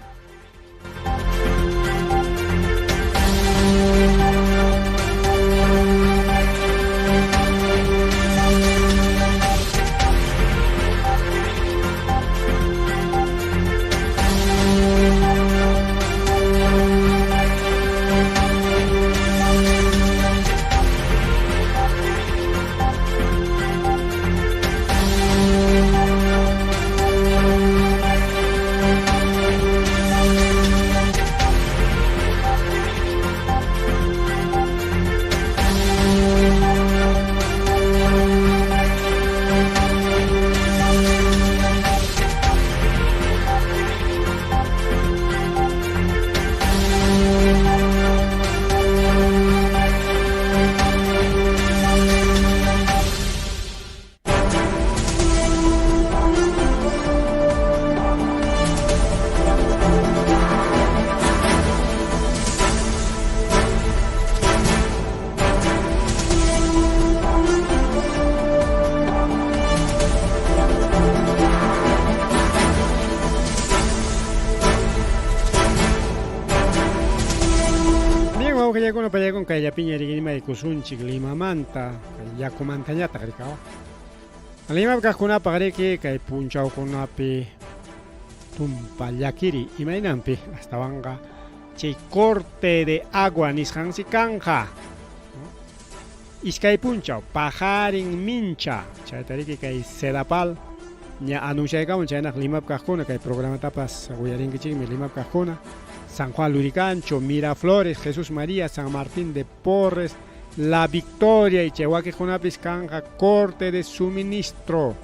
que llega una pelea con Kaya Piña y Lima de Kusunchik, Lima Manta, ya con Mantañata, Gricao. A Lima Cajuna pagaré que Kay Punchao con Api Tumpa Yakiri, y Mainampi, hasta Banga, Che corte de agua, Nishansi Kanja. Iskay Punchao, Pajarin Mincha, Chatariki Kay Sedapal, ya anuncia que Chanak Lima Cajuna, que hay programa tapas, Guyarin Kichim, Lima Cajuna. San Juan Lurigancho, Miraflores, Jesús María, San Martín de Porres, La Victoria y Chehuaque Junapis Canja, corte de suministro.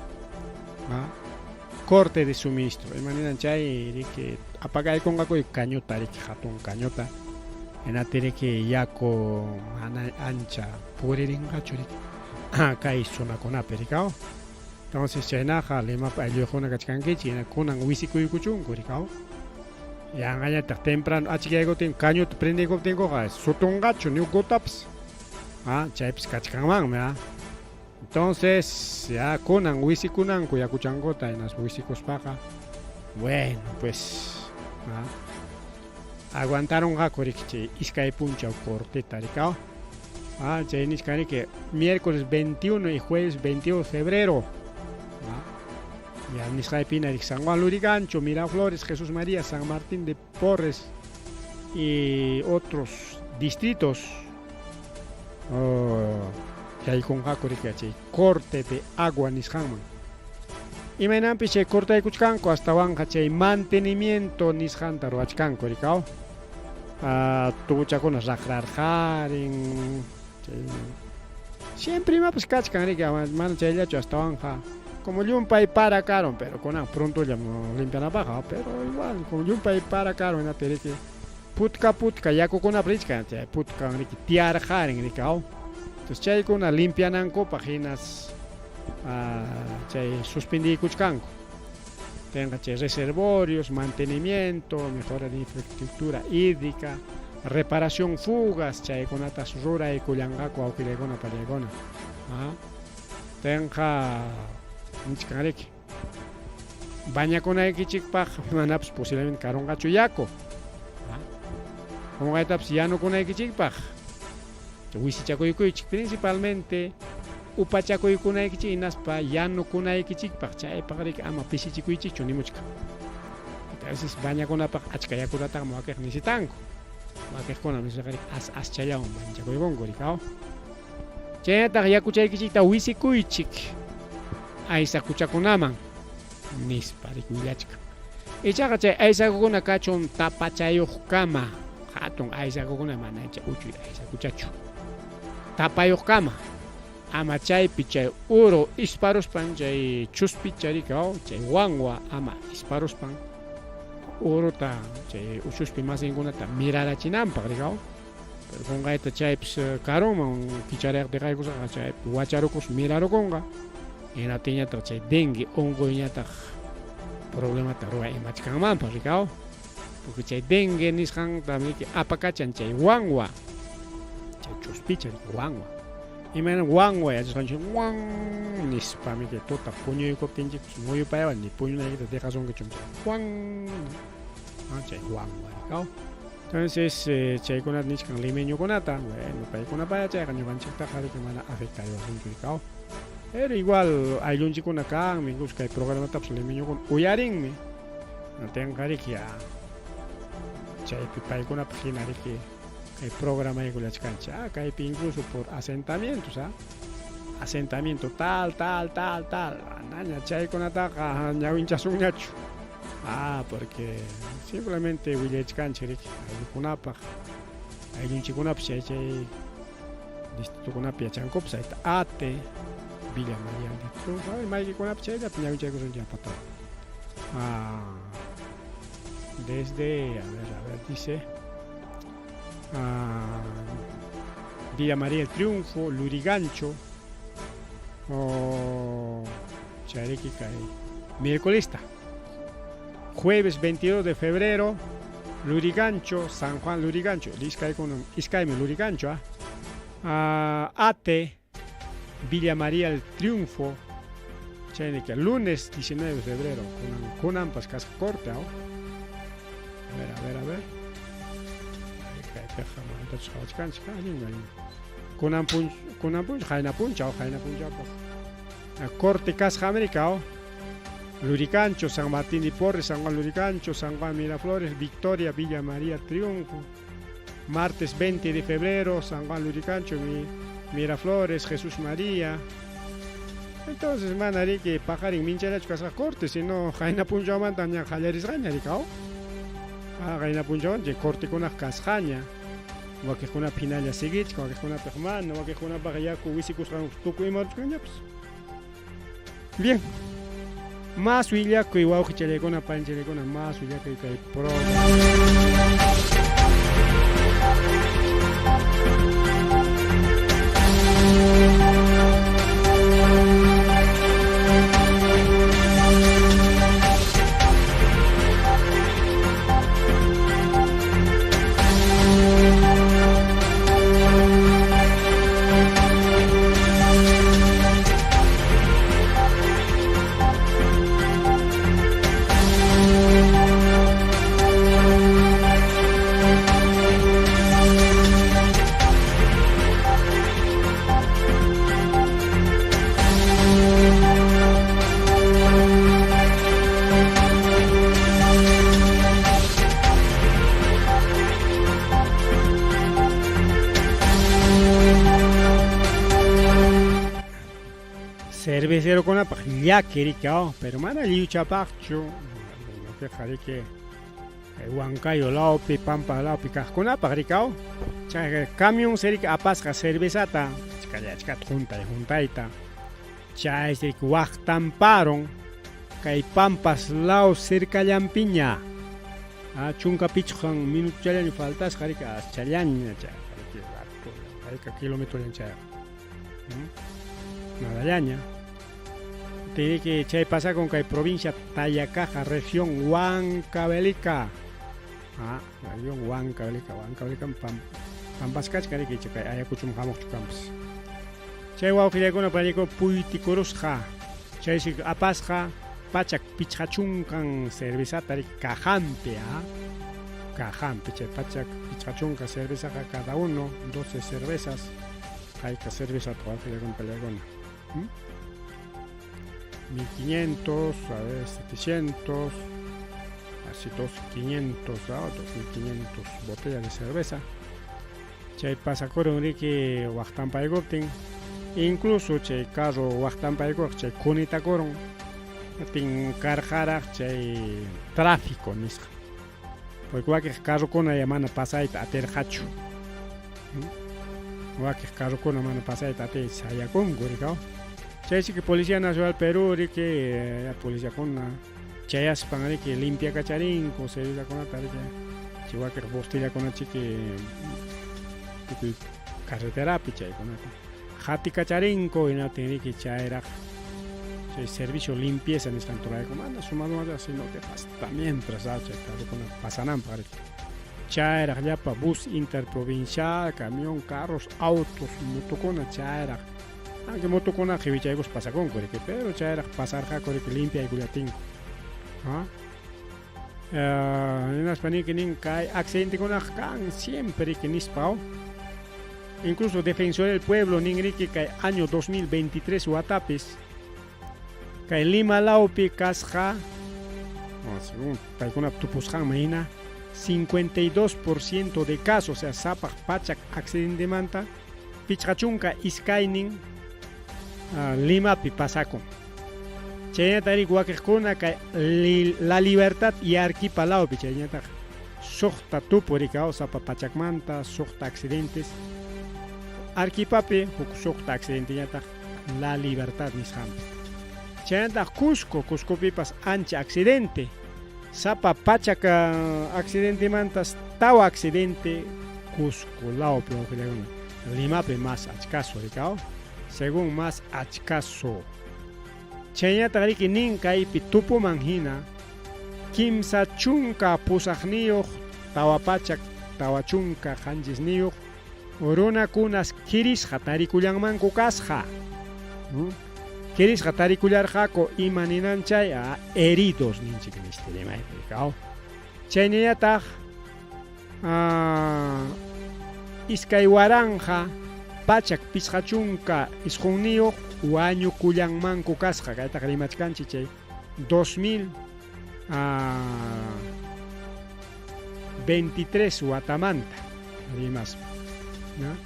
Corte de suministro. De manera que apaga el congaco y cañota, jatón cañota. En atere que yaco ancha, puriringacho. Acá hay zona con apericao. Entonces, Chenaja, Lema, Ayojona Cachcanquechi, en Kunan, Wisico y Cuchun, Coricao. Ya ngaya temprano achigego ten caño prende go tengo gas sotongacho ni gotaps chaips kachkamang me entonces ya kunan wisi kunan kuya kuchangota en las wisikos paja bueno pues aguantaron ga korikche iskay puncha corteta ricao chenis cani que miércoles 21 y jueves 22 de febrero ya Nisray Pina, San Juan Lurigancho, Miraflores, Jesús María, San Martín de Porres y otros distritos. Que hay con Hakuricache, corte de agua Nishaman. Y Menampiche, corte de Cuchcanco hasta Banjache, mantenimiento Nishanta Roachcanco, Ricao. Tubuchaconas Rajarjarin. Siempre más pues cachcan, Rica, mancha hasta Banja. Como Yumpa y para caro, pero con pronto ya no limpian la baja, pero igual, como Yumpa y para caro en la tele que putka, ya con una brisca, putka, tiar jaren, entonces chay con una limpian anco, páginas, suspendí cuchcanco. Tenga reservorios, mantenimiento, mejora de infraestructura hídrica, reparación fugas, chay con atas rura y cuyangaco, auquilegona, palegona. Tenga Nichkanareki. Baña con aquí chikpaj, manaps posiblemente caron gacho yaco. Como gaitaps ya no con aquí chikpaj. Wisichaco y principalmente upachaco y con aquí chinaspa ya no con aquí chikpaj. Chay pagarik ama pisichico y chicho ni muchka. Entonces baña con apaj achkayaco rata moakej ni sitanco. Moakej con amisagarik as chayao bañaco y bongo ricao. Chay ta yaco chay kichita wisico y chik. Ahí se escucha con aman mis parikuilachka echaga chay aisa guna kachon tapachayo kama hatun aisa guna manacha uchu aisa kuchachu tapayo kama ama chay pichay uro isparos pan chay chuspicharika chay wangwa ama isparos pan uro ta chay uchuspi más ninguna ta mirara chinampa rigao pero con gaita chay karoma kicharer de gaikos chay huacharocos miraro conga en la tiña trache dengue hongo ñata problema tarua en machkanman paricao porque chay dengue nishan también que apacachan chay wangwa chay chuspicha wangwa y men wangwa ya son wang nis para mí que tota puño y coptinche muy para ni puño na que te razón que chumcha wang chay wangwa ricao entonces chay con at niskan limeño conata bueno para con apa chay kan yuvan chita jari que mana afecta yo asunto ricao. Pero igual hay un chico acá, me gusta el programa tapsolimeño con uyaring me. No tengo que ir a chay pipa con una página de que el programa y con la cancha, acá hay incluso por asentamientos, asentamiento tal. Anaña chay con ataca, ya hinchas un ñacho. Porque simplemente William cancha de que hay una paja. Hay un chico una pcha chay distrito con una piachancop, ate. Villa María de Trujillo, Mike con la pchela, tenía un checo ya patado. Desde, a ver, dice Villa María del Triunfo, Lurigancho, Charequica, miércolista, jueves 22 de febrero, Lurigancho, San Juan Lurigancho, Iscaime Lurigancho, Ate, Villa María del Triunfo, lunes 19 de febrero, con ampas casca corta. A ver. Tejamantachu qhawachkanchik allin. Kunan punch hayna punchaw Corte Casa América, Lurigancho, San Martín de Porres, San Juan Lurigancho, San Juan Miraflores, Victoria, Villa María Triunfo. Martes 20 de febrero, San Juan Lurigancho, Miraflores, Jesús María. Entonces, manari que pajarin minchalach casa corte, si no, jaina punjaman tanya jaleris gaña ricao. Jaina punjaman, je corte con las casjaña. Wake kuna pinalla sigich, wake kuna pehman, wake kuna bagayaku, wisikus tuku y marchkañaps. Bien. Más huilla que igual que chale con una panchele con una más huilla que pro. Cervecero con la ya quericao, pero mana liu chapacho, que jari que Huancayo laupi, Pampa laupi, con la paricao, camión cerca apasca cervezata, chica juntaita, cha es el guajtamparon, que Pampas lao cerca lampiña, chunca pichon minuto chalan faltas jari que chalaña, jari que kilómetro en chaya, Nadalaña. Tiene que chay pasa con que provincia Tayacaja, región Huancavelica. Región Huancavelica, Pampascach, que chay ayacuchum jamok chucamps. Chay guauquilla con aparico puiticorusja. Chay si apasja, pachak pichachuncan cerveza tarik cajampe, Cajampe, chay pachak pichachunca cerveza cada uno, 12 cervezas. Hay que cerveza guauquilla con pelegona. 1500, a ver, 700, así 2500, 2500 botellas de cerveza. Chay pasa con que Huajtampa y Gortin, incluso chay carro Huajtampa y Gortin, chay Kunita Coron, tin carjara chay tráfico nisja. Porque cualquier carro con la llamada pasaita a terjacho. Cualquier carro con la llamada pasaita a ter sayacón, goricao. Chay que Policía Nacional Perú, que la policía con la chayas para que limpia cacharín, con servicio con la tarea, chihuahua que bostilla con la chique carretera picha con la jati cacharín, y no tiene que chayar servicio limpieza en esta altura de comando, sumado así no te pasa mientras con la pasanan para chayar ya para bus interprovincial, camión, carros, autos, motocona chayar. Aunque moto con la jevichaigos pasa con corrique, pero ya pasar ja corrique limpia y culiatín. En las panis que nin cae accidente con la can siempre que nispao. Incluso Defensor del Pueblo nin que cae año 2023 Huatapes. Cae Lima Laupi Casja. Según Taikuna Tupusjan Maina, 52% de casos, o sea, Zapag Pachak accidente manta, Pichachunca Iskaining. Lima Pipasaco. Chaynatari Guaquejuna la libertad y arquipalao Pichaynata. Sohta Tupuricao Sapa Pachacmanta, sohta accidentes. Arquipape, sohta accidentillata, la libertad Nisham. Chaynata Cusco Pipas ancha accidente. Sapa Pachaca accidente mantas, Tau accidente, Cusco Lao Lima Pe más achcaso Ricao. Según más achcaso. Chaya tariki ninka y pitupo manjina. Kimsa chunka pusajniyo. Tawapachak tawachunka hanjisniyo. Uruna kunas kiris hatarikulyan manku kasja. Kiris hatarikullar jako imaninan chaya heridos ninchik nistelema. Chaynayatag iskay waranja pachak pisqachunka isqunniuq wañu kullanmanku kasqa kaytaqa rimachkanchik chay 2023 watamanta rimas, ¿no?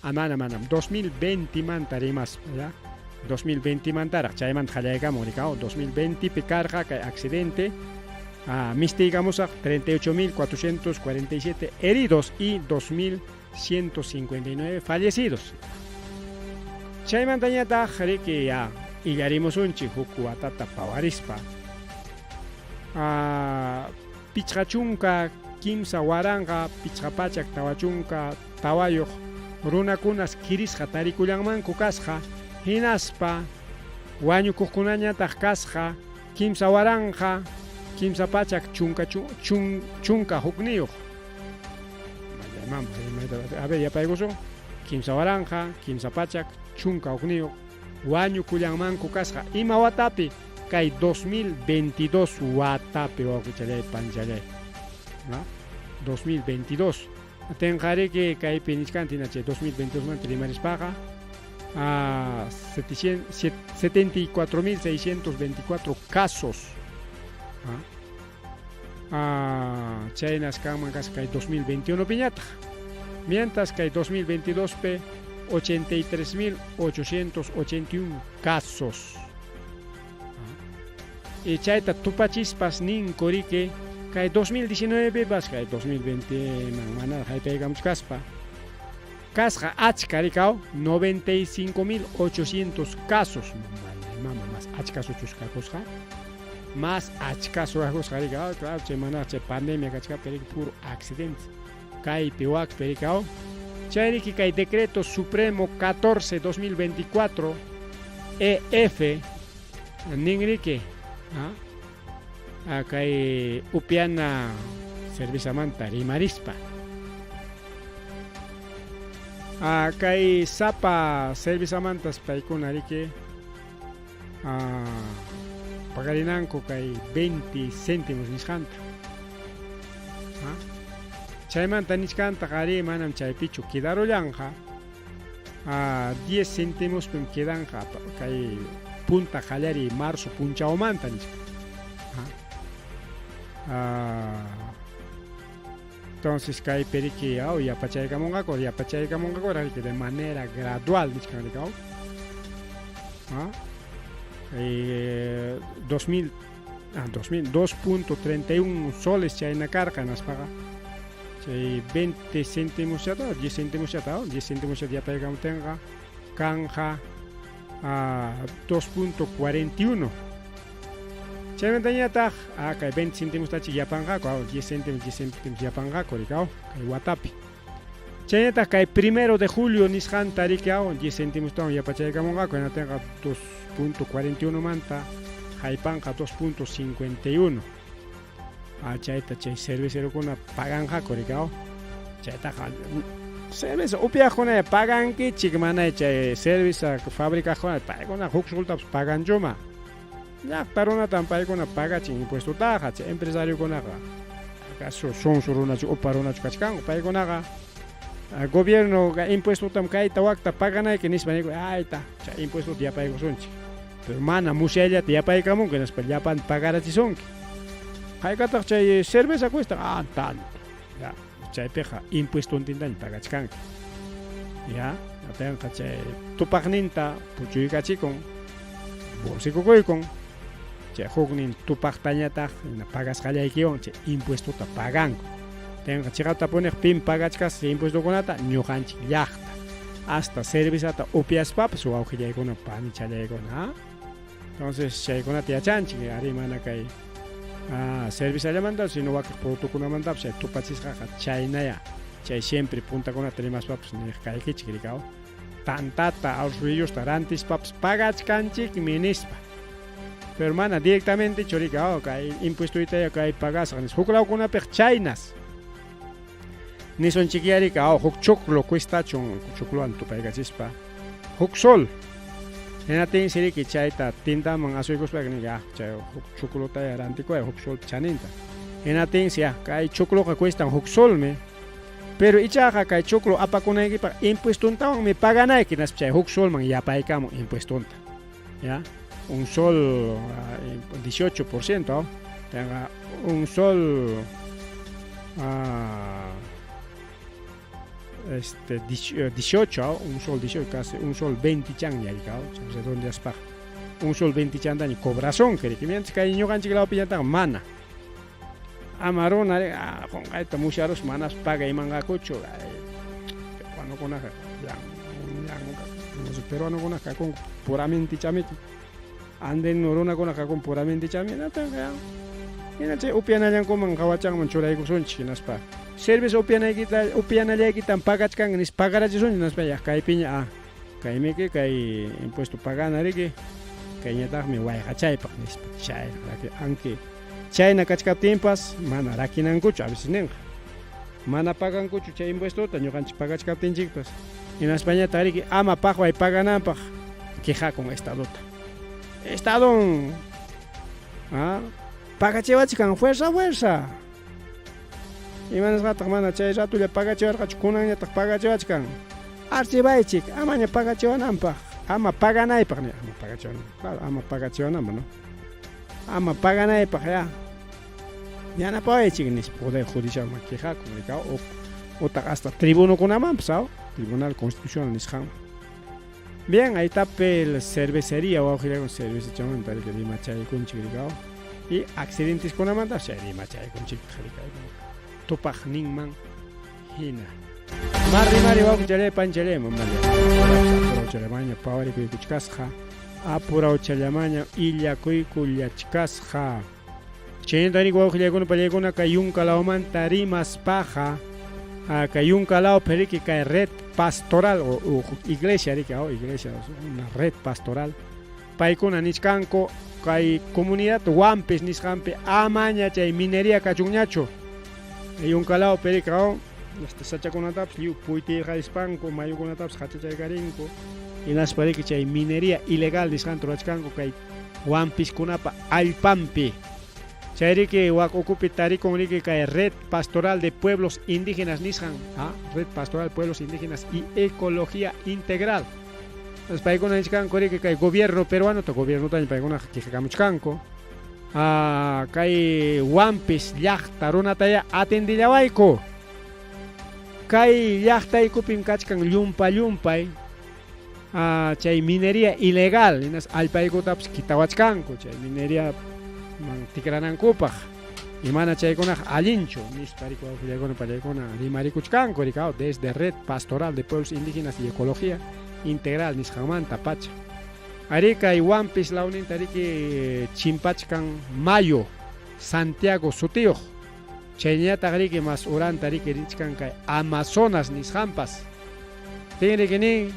Mana 2020 manta rimas, ¿ya? 2020 mantara chaymanta hallaykamun rikao 2020 pi karqa kay accidente mistigamos a 38.447 heridos y 2.159 fallecidos. Chaymantañata riki ya illarimusunchi huk watata pawarispa pichqachunka kimsa waranqa pichqapachak tawachunka tawayuq runakunas kirisqa tarikullanmanku kasqa hinaspa wañukuqkunañataq kasqa kimsa waranqa kimsa pachak chunka hukniyuq a ver yapaykusun kimsa waranja kimsa pachak chunka hukniyuq wañukullanmanku kasqa ima watapi kay 2022 watapi wawqichalay panchalay, ¿no? 2022 tenqariki kaypi niskantina chay 2022 manta rimarispaqa 74.624 casos, chaynas kanman kasqa kay 2021 piñata, mientras que 2022 pe 83.881 casos. Y chayta tupachispas ninkuriki kay 2019 bas kay 2020 mana haypaygamos kaspa kasqa achka rikao 95.800 casos mama más achka suchusqa kusqa más achka suchusqa rikao claro chay mana chay pandemia kachka perik puro accidente kay piwak perikao chayriki kay decreto supremo 14/2024 EF ningriki kay upiana servisamanta rimarispa kay sapa servisamantas paykuna riki pagarinanku kay 20 céntimos nisqanta chaymanta nisqanta qari manam chaypichu kidarullanqa 10 céntimos pim kidanqa kay punta qallari marzo punchawmanta nisqa entonces kay periki yapachaykamunqaku de manera gradual nisqan rikao 2.31 soles chayna karqa naspaqa chay 20 céntimos chata 10 céntimos chata 10 céntimos chata yapaykamutenqa kanja 2.41 chaymantañataq kay 20 céntimos tachi yapanqaku 10 céntimos yapanqaku rikao kay watapi chayñataq kay 1 de julio nisqanta rikao 10 céntimos tawan yapachaykamunqaku hinatenqa 2.41 manta haypanqa 2.51 chayta chay cervecerokuna paganqaku rikao chaytaqa cerveza upiaqkuna pagankichik mana chay cerveza fabrikaqkuna paykuna huk suqultapas paganchuma llaqta runatan paykuna pagachin impuestutaqa chay empresariokunaqa acaso sonso runachu upa runachu kachkanku paykunaqa gobiernoqa impuestutam kayta wakta paganayki nispa niku ayta chay impuestuta yapaykusunchik pero mana musyallata yapaykamunki nispa llapanta pagarachissunki haykataq chay cerveza cuesta tanto ya chaypiqa impuestuntintaña pagachkanki ya atenqa chay tupaqninta puchuykachikun bolsikukuykun chay huknin tupaqtañataq pagasqallaykiwan chay impuestuta paganku tenqa chiqapta puniq pin pagachkas chay impuestukunata ñuqanchik llaqta hasta cervezata upiaspapas wawqillaykuna panichallaykunqa entonces chaykunata yachanchik ari mana kay cervezallamanta sino waqtiq productukunamantapas chay tupachisqaqa chaynaya chay siempre puntakunata rimaspapas niq kaykichik rikao tantata ausrillusta rantispapas pagachkanchikmi nispa pero mana directamente churikao kay impuestuyta kay pagasqa nis huk lawkunapiq chaynas nisunchik yarika huk chuklo cuestachun chuklowan tupaykachispa huk sol hinatin siriki chayta tintaman asuykuspa chay huk chuklota rantikuya huk sol chaninta hinatin kay chukloqa cuestan huk solmi Pero ichaja kay chuklo apakunaykipa impuestuntawan me paganayki nas chay huk solman yapaykamun impuestunta. ¿Ya? Un sol 18%, ¿no? Tenga un sol 18, ¿no? Un sol 18 casi un sol 20 chan ya digao, redondeas pa. Un sol 20 chan dani corazón que mientras que niño ganchi la opinión mana. Amarona con esta musharos manas paga y manga cocho. Cuando con acá ya peruano con acá con puramente chamito. Anden norona con acá con puramente chamito. Ina che upiana yang ko mangkawachang manchuray ko son chinas pa. Service upiana kita pagat kang nis pagara son chinas pa ya kay pinya kay meke kay impuesto pagana rike kay nyata me wai hachay pa nis chay anke chay na kachka timpas mana rakinan kucho a veces nenga mana pagan kucho chay impuesto taño kanchi pagachka tinchikpas en España tariki ama pagwa y paganan pa queja con estadota estado pagachewachi kan fuerza imanas gatak mana chay rato le pagachewar kachukunan yatak pagachewachi kan archivaychik ama nya pagachewananpaq ama paganaypaq ni ama pagachewanan claro ama pagachewananpaq no ama paganaypaq ya yanapawaychik nis poder judicial maqueja comunicado o hasta tribuno kunamanpas tribunal constitucional nisqan. Bien, ahí está el cervecería o con cerveza chaman tal que lima chay con chirigao y accidentes con amanda chay lima chay con chirigao topaj ningman hina mari va kuchale panchale mamale apura uchalamaña pawari kuy kuchkasja apura uchalamaña illa kuy kullachkasja chenitani guajilekuna palekuna kayun kalauman tarimas paja kayun kalao periki kay red pastoral o iglesia iglesia una red pastoral paikuna niskanko kay comunidad wampes niskampe amaña chay minería kachunñacho kayun kalao perikao hasta sachakunataps liu puyti jaispanko mayukunataps hachachaykarinko inas pariki chay minería ilegal niskanto rachkanko kay wampis kunapa alpampi chayriki wak ocupi tarikon riki kay red pastoral de pueblos indígenas nishan red pastoral de pueblos indígenas y ecología integral las paikuna niskanko riki kay gobierno peruano to gobierno tan paikuna kikamuchkanko kay wampis llaqta runataya atendillawayku kay llaqtaykupin kachkan llumpay chay minería ilegal inas alpaykutapas kitawachkanku chay minería tikranankupaj imana chaykunaj allinchu nispariko awqillaykuna pallaykuna rimarikuchkanku rikao desde red pastoral de pueblos indígenas y ecología integral nisqanmanta pacha ari kay wampis lawninta riki chimpachkan mayo Santiago sutiyuq chayñataq riki mas uranta riki richkan kay Amazonas nisqanpas tin rikini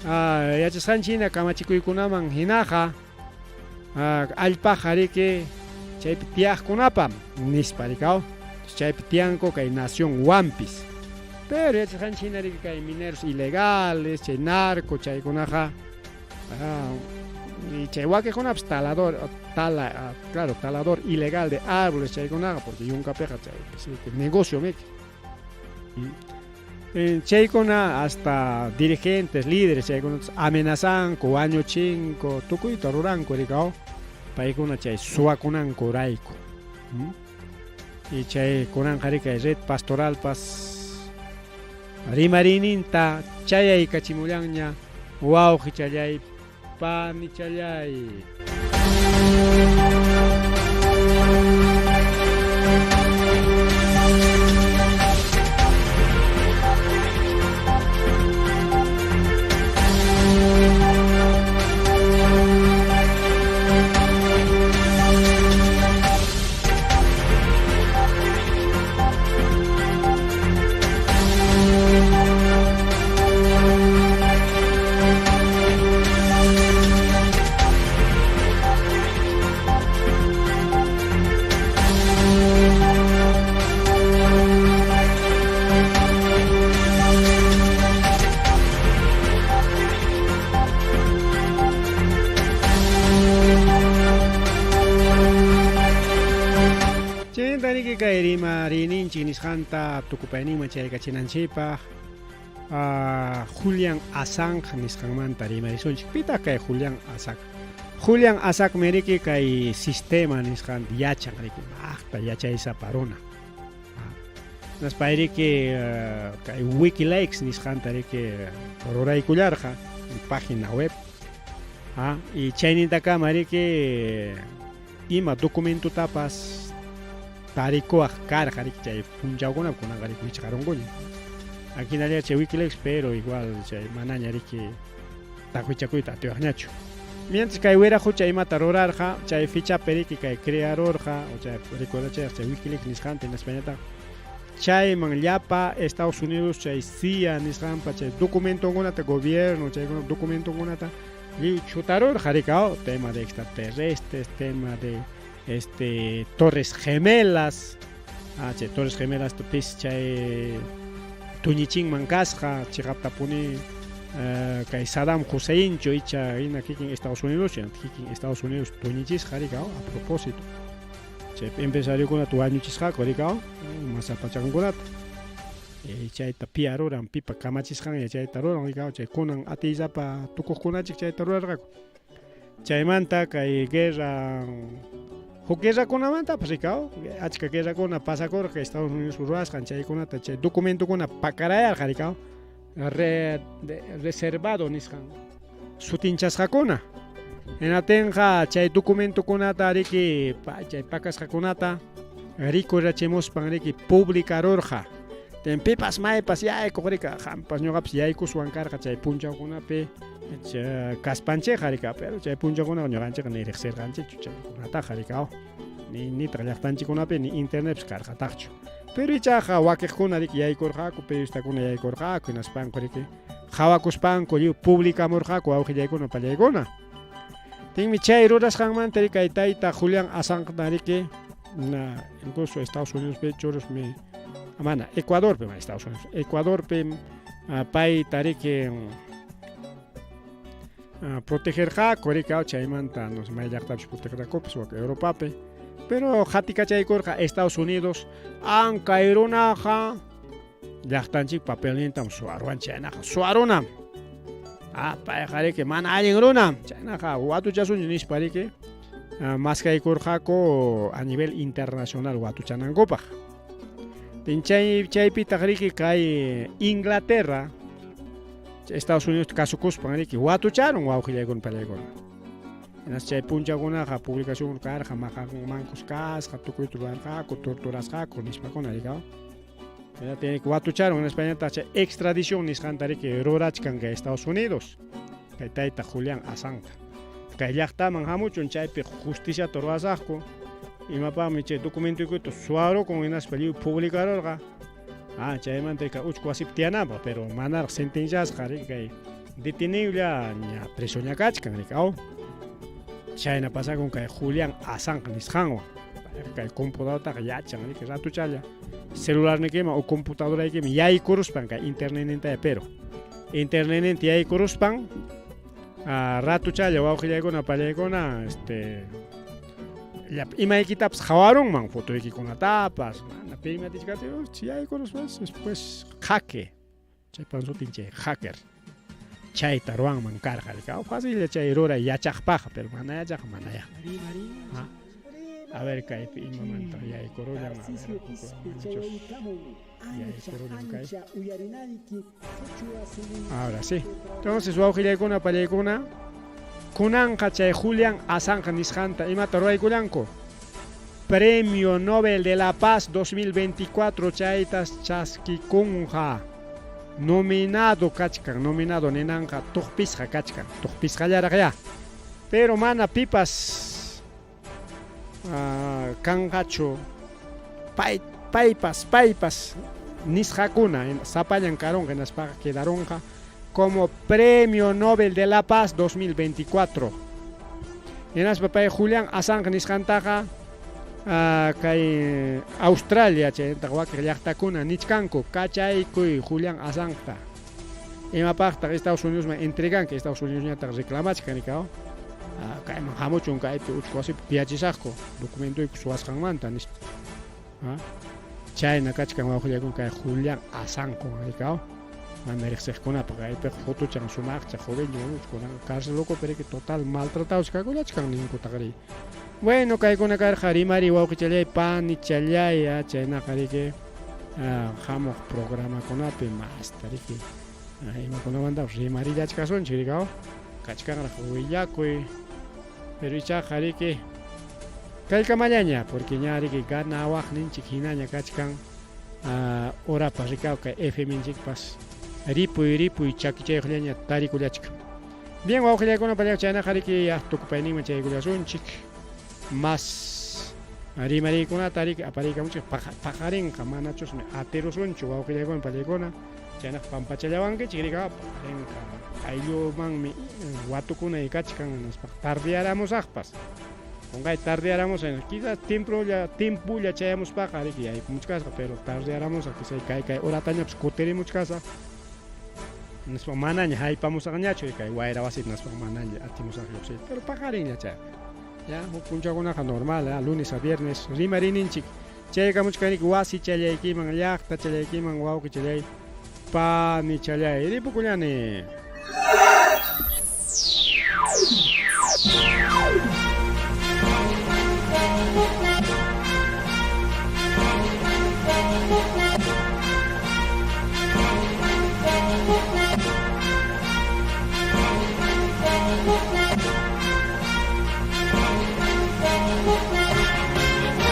yachasqanchina kamachikuykunaman hinaqa alpaja riki chaypi tiyaqkunapam nisparikao chaypi tiyanku kay nación Wampis pero yachasqanchina riki kay mineros ilegales chay narco chaykunaqa y chay wakiqkunapas talador ilegal de árboles chaykunaqa porque yunkapiqa chay negocio miki chaykuna hasta dirigentes líderes chaykunatas amenazanku wañuchinku tukuyta ruranku rikao paykuna chay suwakunanku rayku y chay kunanqa rikay red pastoral pas rimarininta chayay kachimullanña wawqi challay pani challay kay rima rininchik nisqanta tukupayninman chaykachinanchipaq Julian Assange nisqanmanta rimarisunchik. Pita kay Julian Assange? Julian Assange meriki kay sistema nisqanta yachan riki maqta yachaysapa runa. Naspayrique kay Wikileaks nisqanta riki ruraykullarqa página web. Y chaynintaka mariki ima documentutapas tarikuaq karqa riki chay punchawkunapi kunanqa riki wichqarunkuña. Aquí nadie chay Wikileaks pero igual chay manaña riki tahuichakuyta atiwaqñachu. Mientras kay wirahu chay imata rurarqa chay fichapi riki kay creadorqa o chay recuerda chay Wikileaks nisqanta en Españata chayman llapa Estados Unidos chay CIA nisqanpa chay documentokunata gobierno chay documentokunata chutarurqa rikao tema de extraterrestres, tema de Torres Gemelas, chay Torres Gemelas tupis chay tuñichinman kasqa chiqaptapuni kay Saddam Hussein icha ina kikin Estados Unidos kikin Estados Unidos tuñichisqa rikao a propósito chay empresariokuna tuwañuchisqaku rikao masapachakunkunata chayta piaruran pipa kamachisqan chayta ruran rikao chay kunan atiyllapa tukuqkunachik chayta rurarqaku chaymanta kay guerra huk guerrakunamantapas rikao achka guerrakuna pasakurqa Estados Unidos rurasqan chaykunata chay documentokuna pakarayarqa rikao reservado nisqan sutinchasqakuna enatenqa chay documentokunata riki chay pakasqakunata rikurachimuspan riki publicarurqa pipas maypas yaykuq rika hampas ñuqapas yaykuswan karqa chay punchawkunapi kaspanchikqa rika pero chay punchawkunaqa ñuqanchikqa ni riqsirqanchikchu chaykunataqa rikao nitaq llaqtanchikkunapi ni internetpis karqataqchu pero ichaqa wakiqkuna riki yaykurqaku periodistakuna yaykurqaku hinaspanku riki hawakuspanku lliw publicamurqaku awqillaykuna pallaykuna tinmi chay rurasqanmanta riki kay tayta Julian Assange riki incluso Estados Unidos churusmi mana Ecuadorpi Estados Unidos Ecuadorpi pay tariki protegerqaku rikao chaymanta no sé may llaqtapish protegerqakupas wak Europapi pero hatikachaykurqa Estados Unidos ankay runaqa llaqtanchik papelnintam suwaruanchik chaynaqa suwarunam payqa riki mana allin runam chaynaqa watuchasunchik nishpa riki maskaykurqaku a nivel internacional watuchanankupaq chaypitaq riki kay Inglaterra Estados Unidos kasukuspan riki watucharon wawqillaykuna pallaykuna enas chay punchawkunaqa publicación karqa mancos kasqa tukuyta ruranqaku torturasqaku nishpakuna rikao watucharon en Españata chay extradición nisqanta riki rurachkanqa Estados Unidos kay tayta Julian Assange kay llaqtaman hamuchun chaypi justiciata ruwasaqku imapaqmi chay documentoykuyta suwarukun hinaspa lliw publicarurqa chaymanta rika uchku wasipi tiyananpaq pero manaraq sentenciasqa riki kay detenible ña prisión ña kachkan rikao chayna pasakun kay Julian Assange nisqanwan kay computadortaqa yachan riki ratuchalla celularnikiman o computadoraykiman yaykuruspan kay internetninta pero internetninta yaykuruspan ratuchalla wawqillaykuna pallaykuna imaykitapas hawarunman fotoykikunatapas mana perimatishkati yaykuruspas después hacke chaypan sutin chay hacker chayta ruwanman karqa rikao fácil chay ruray yachaqpaqa pero mana yachaq mana yaq a ver kaypi imamanta yaykurullan ahora sí entonces wawqillaykuna pallaykuna kunanqa chay Julian Assange nisqanta imata ruraykullanku Premio Nobel de la Paz 2024 chaytas chaskikunqa nominado kachkan nominado ninanqa tuqpisqa kachkan tuqpisqallaraq ya pero mana pipas kanqachu paypas nisqakuna sapallan karunqa hinaspaqa quedarunqa como Premio Nobel de la Paz 2024 hinaspa pay Julian Assange nisqantaqa kay Australia chayta wakiq llaqtakuna nichkanku kachaykuy Julian Assangeta imapaqtaq Estados Unidos entreganki Estados Unidos ñataq reclamachkan rikao kayman hamuchun kaypi uchku wasipi tiyachisaqku documentoyku suwasqanmanta nish chayna kachkan wawqillaykuna kay Julián Asanko rikao mana riqsiqkunapak kaypi futuchan sumaqcha jovenños kunan cárceluko piriki total maltratados kakulachkan ninkutaqri bueno kaykuna karqa rimari wawqichalay pani challay chaynaqa riki hamuq programakunapi mastariki imakunamanta rimarillachkasunchik rikao kachkanraq willakuy pero ichaqa riki kallkamallaña porque ña riki gana awaqninchik hinaña kachkan orapas rikao kay FMinchikpas ripuy chakichayuqllaña tarikullachkan bien wawqillaykuna pallaqa chaynaqa riki tukupayninman chaykullasunchik mas rimariykunata riki apariykamunchik paqarinqa manachusmi atirusunchu wawqillaykuna pallaykuna chaynaqa pampachallawankichik rika paqarinqa ayllumanmi watukuna kachkan tardearamusaqpas Kungay tardearamos quizás timpulla chayamuspaqa riki yaykumunchkasqa pero tardearamos quizás kay horatañapas kutirimuchkasqa nispa manaña haypamusaqñachu kay wayra wasita nispa manaña atimusaq lluqsiyta pero paqarinña chay ya punchakunaqa normal lunes a viernes rimarininchik chaykamuchkaniki wasi challaykiman llaqta challaykiman wawqi challay pani challay ripukullani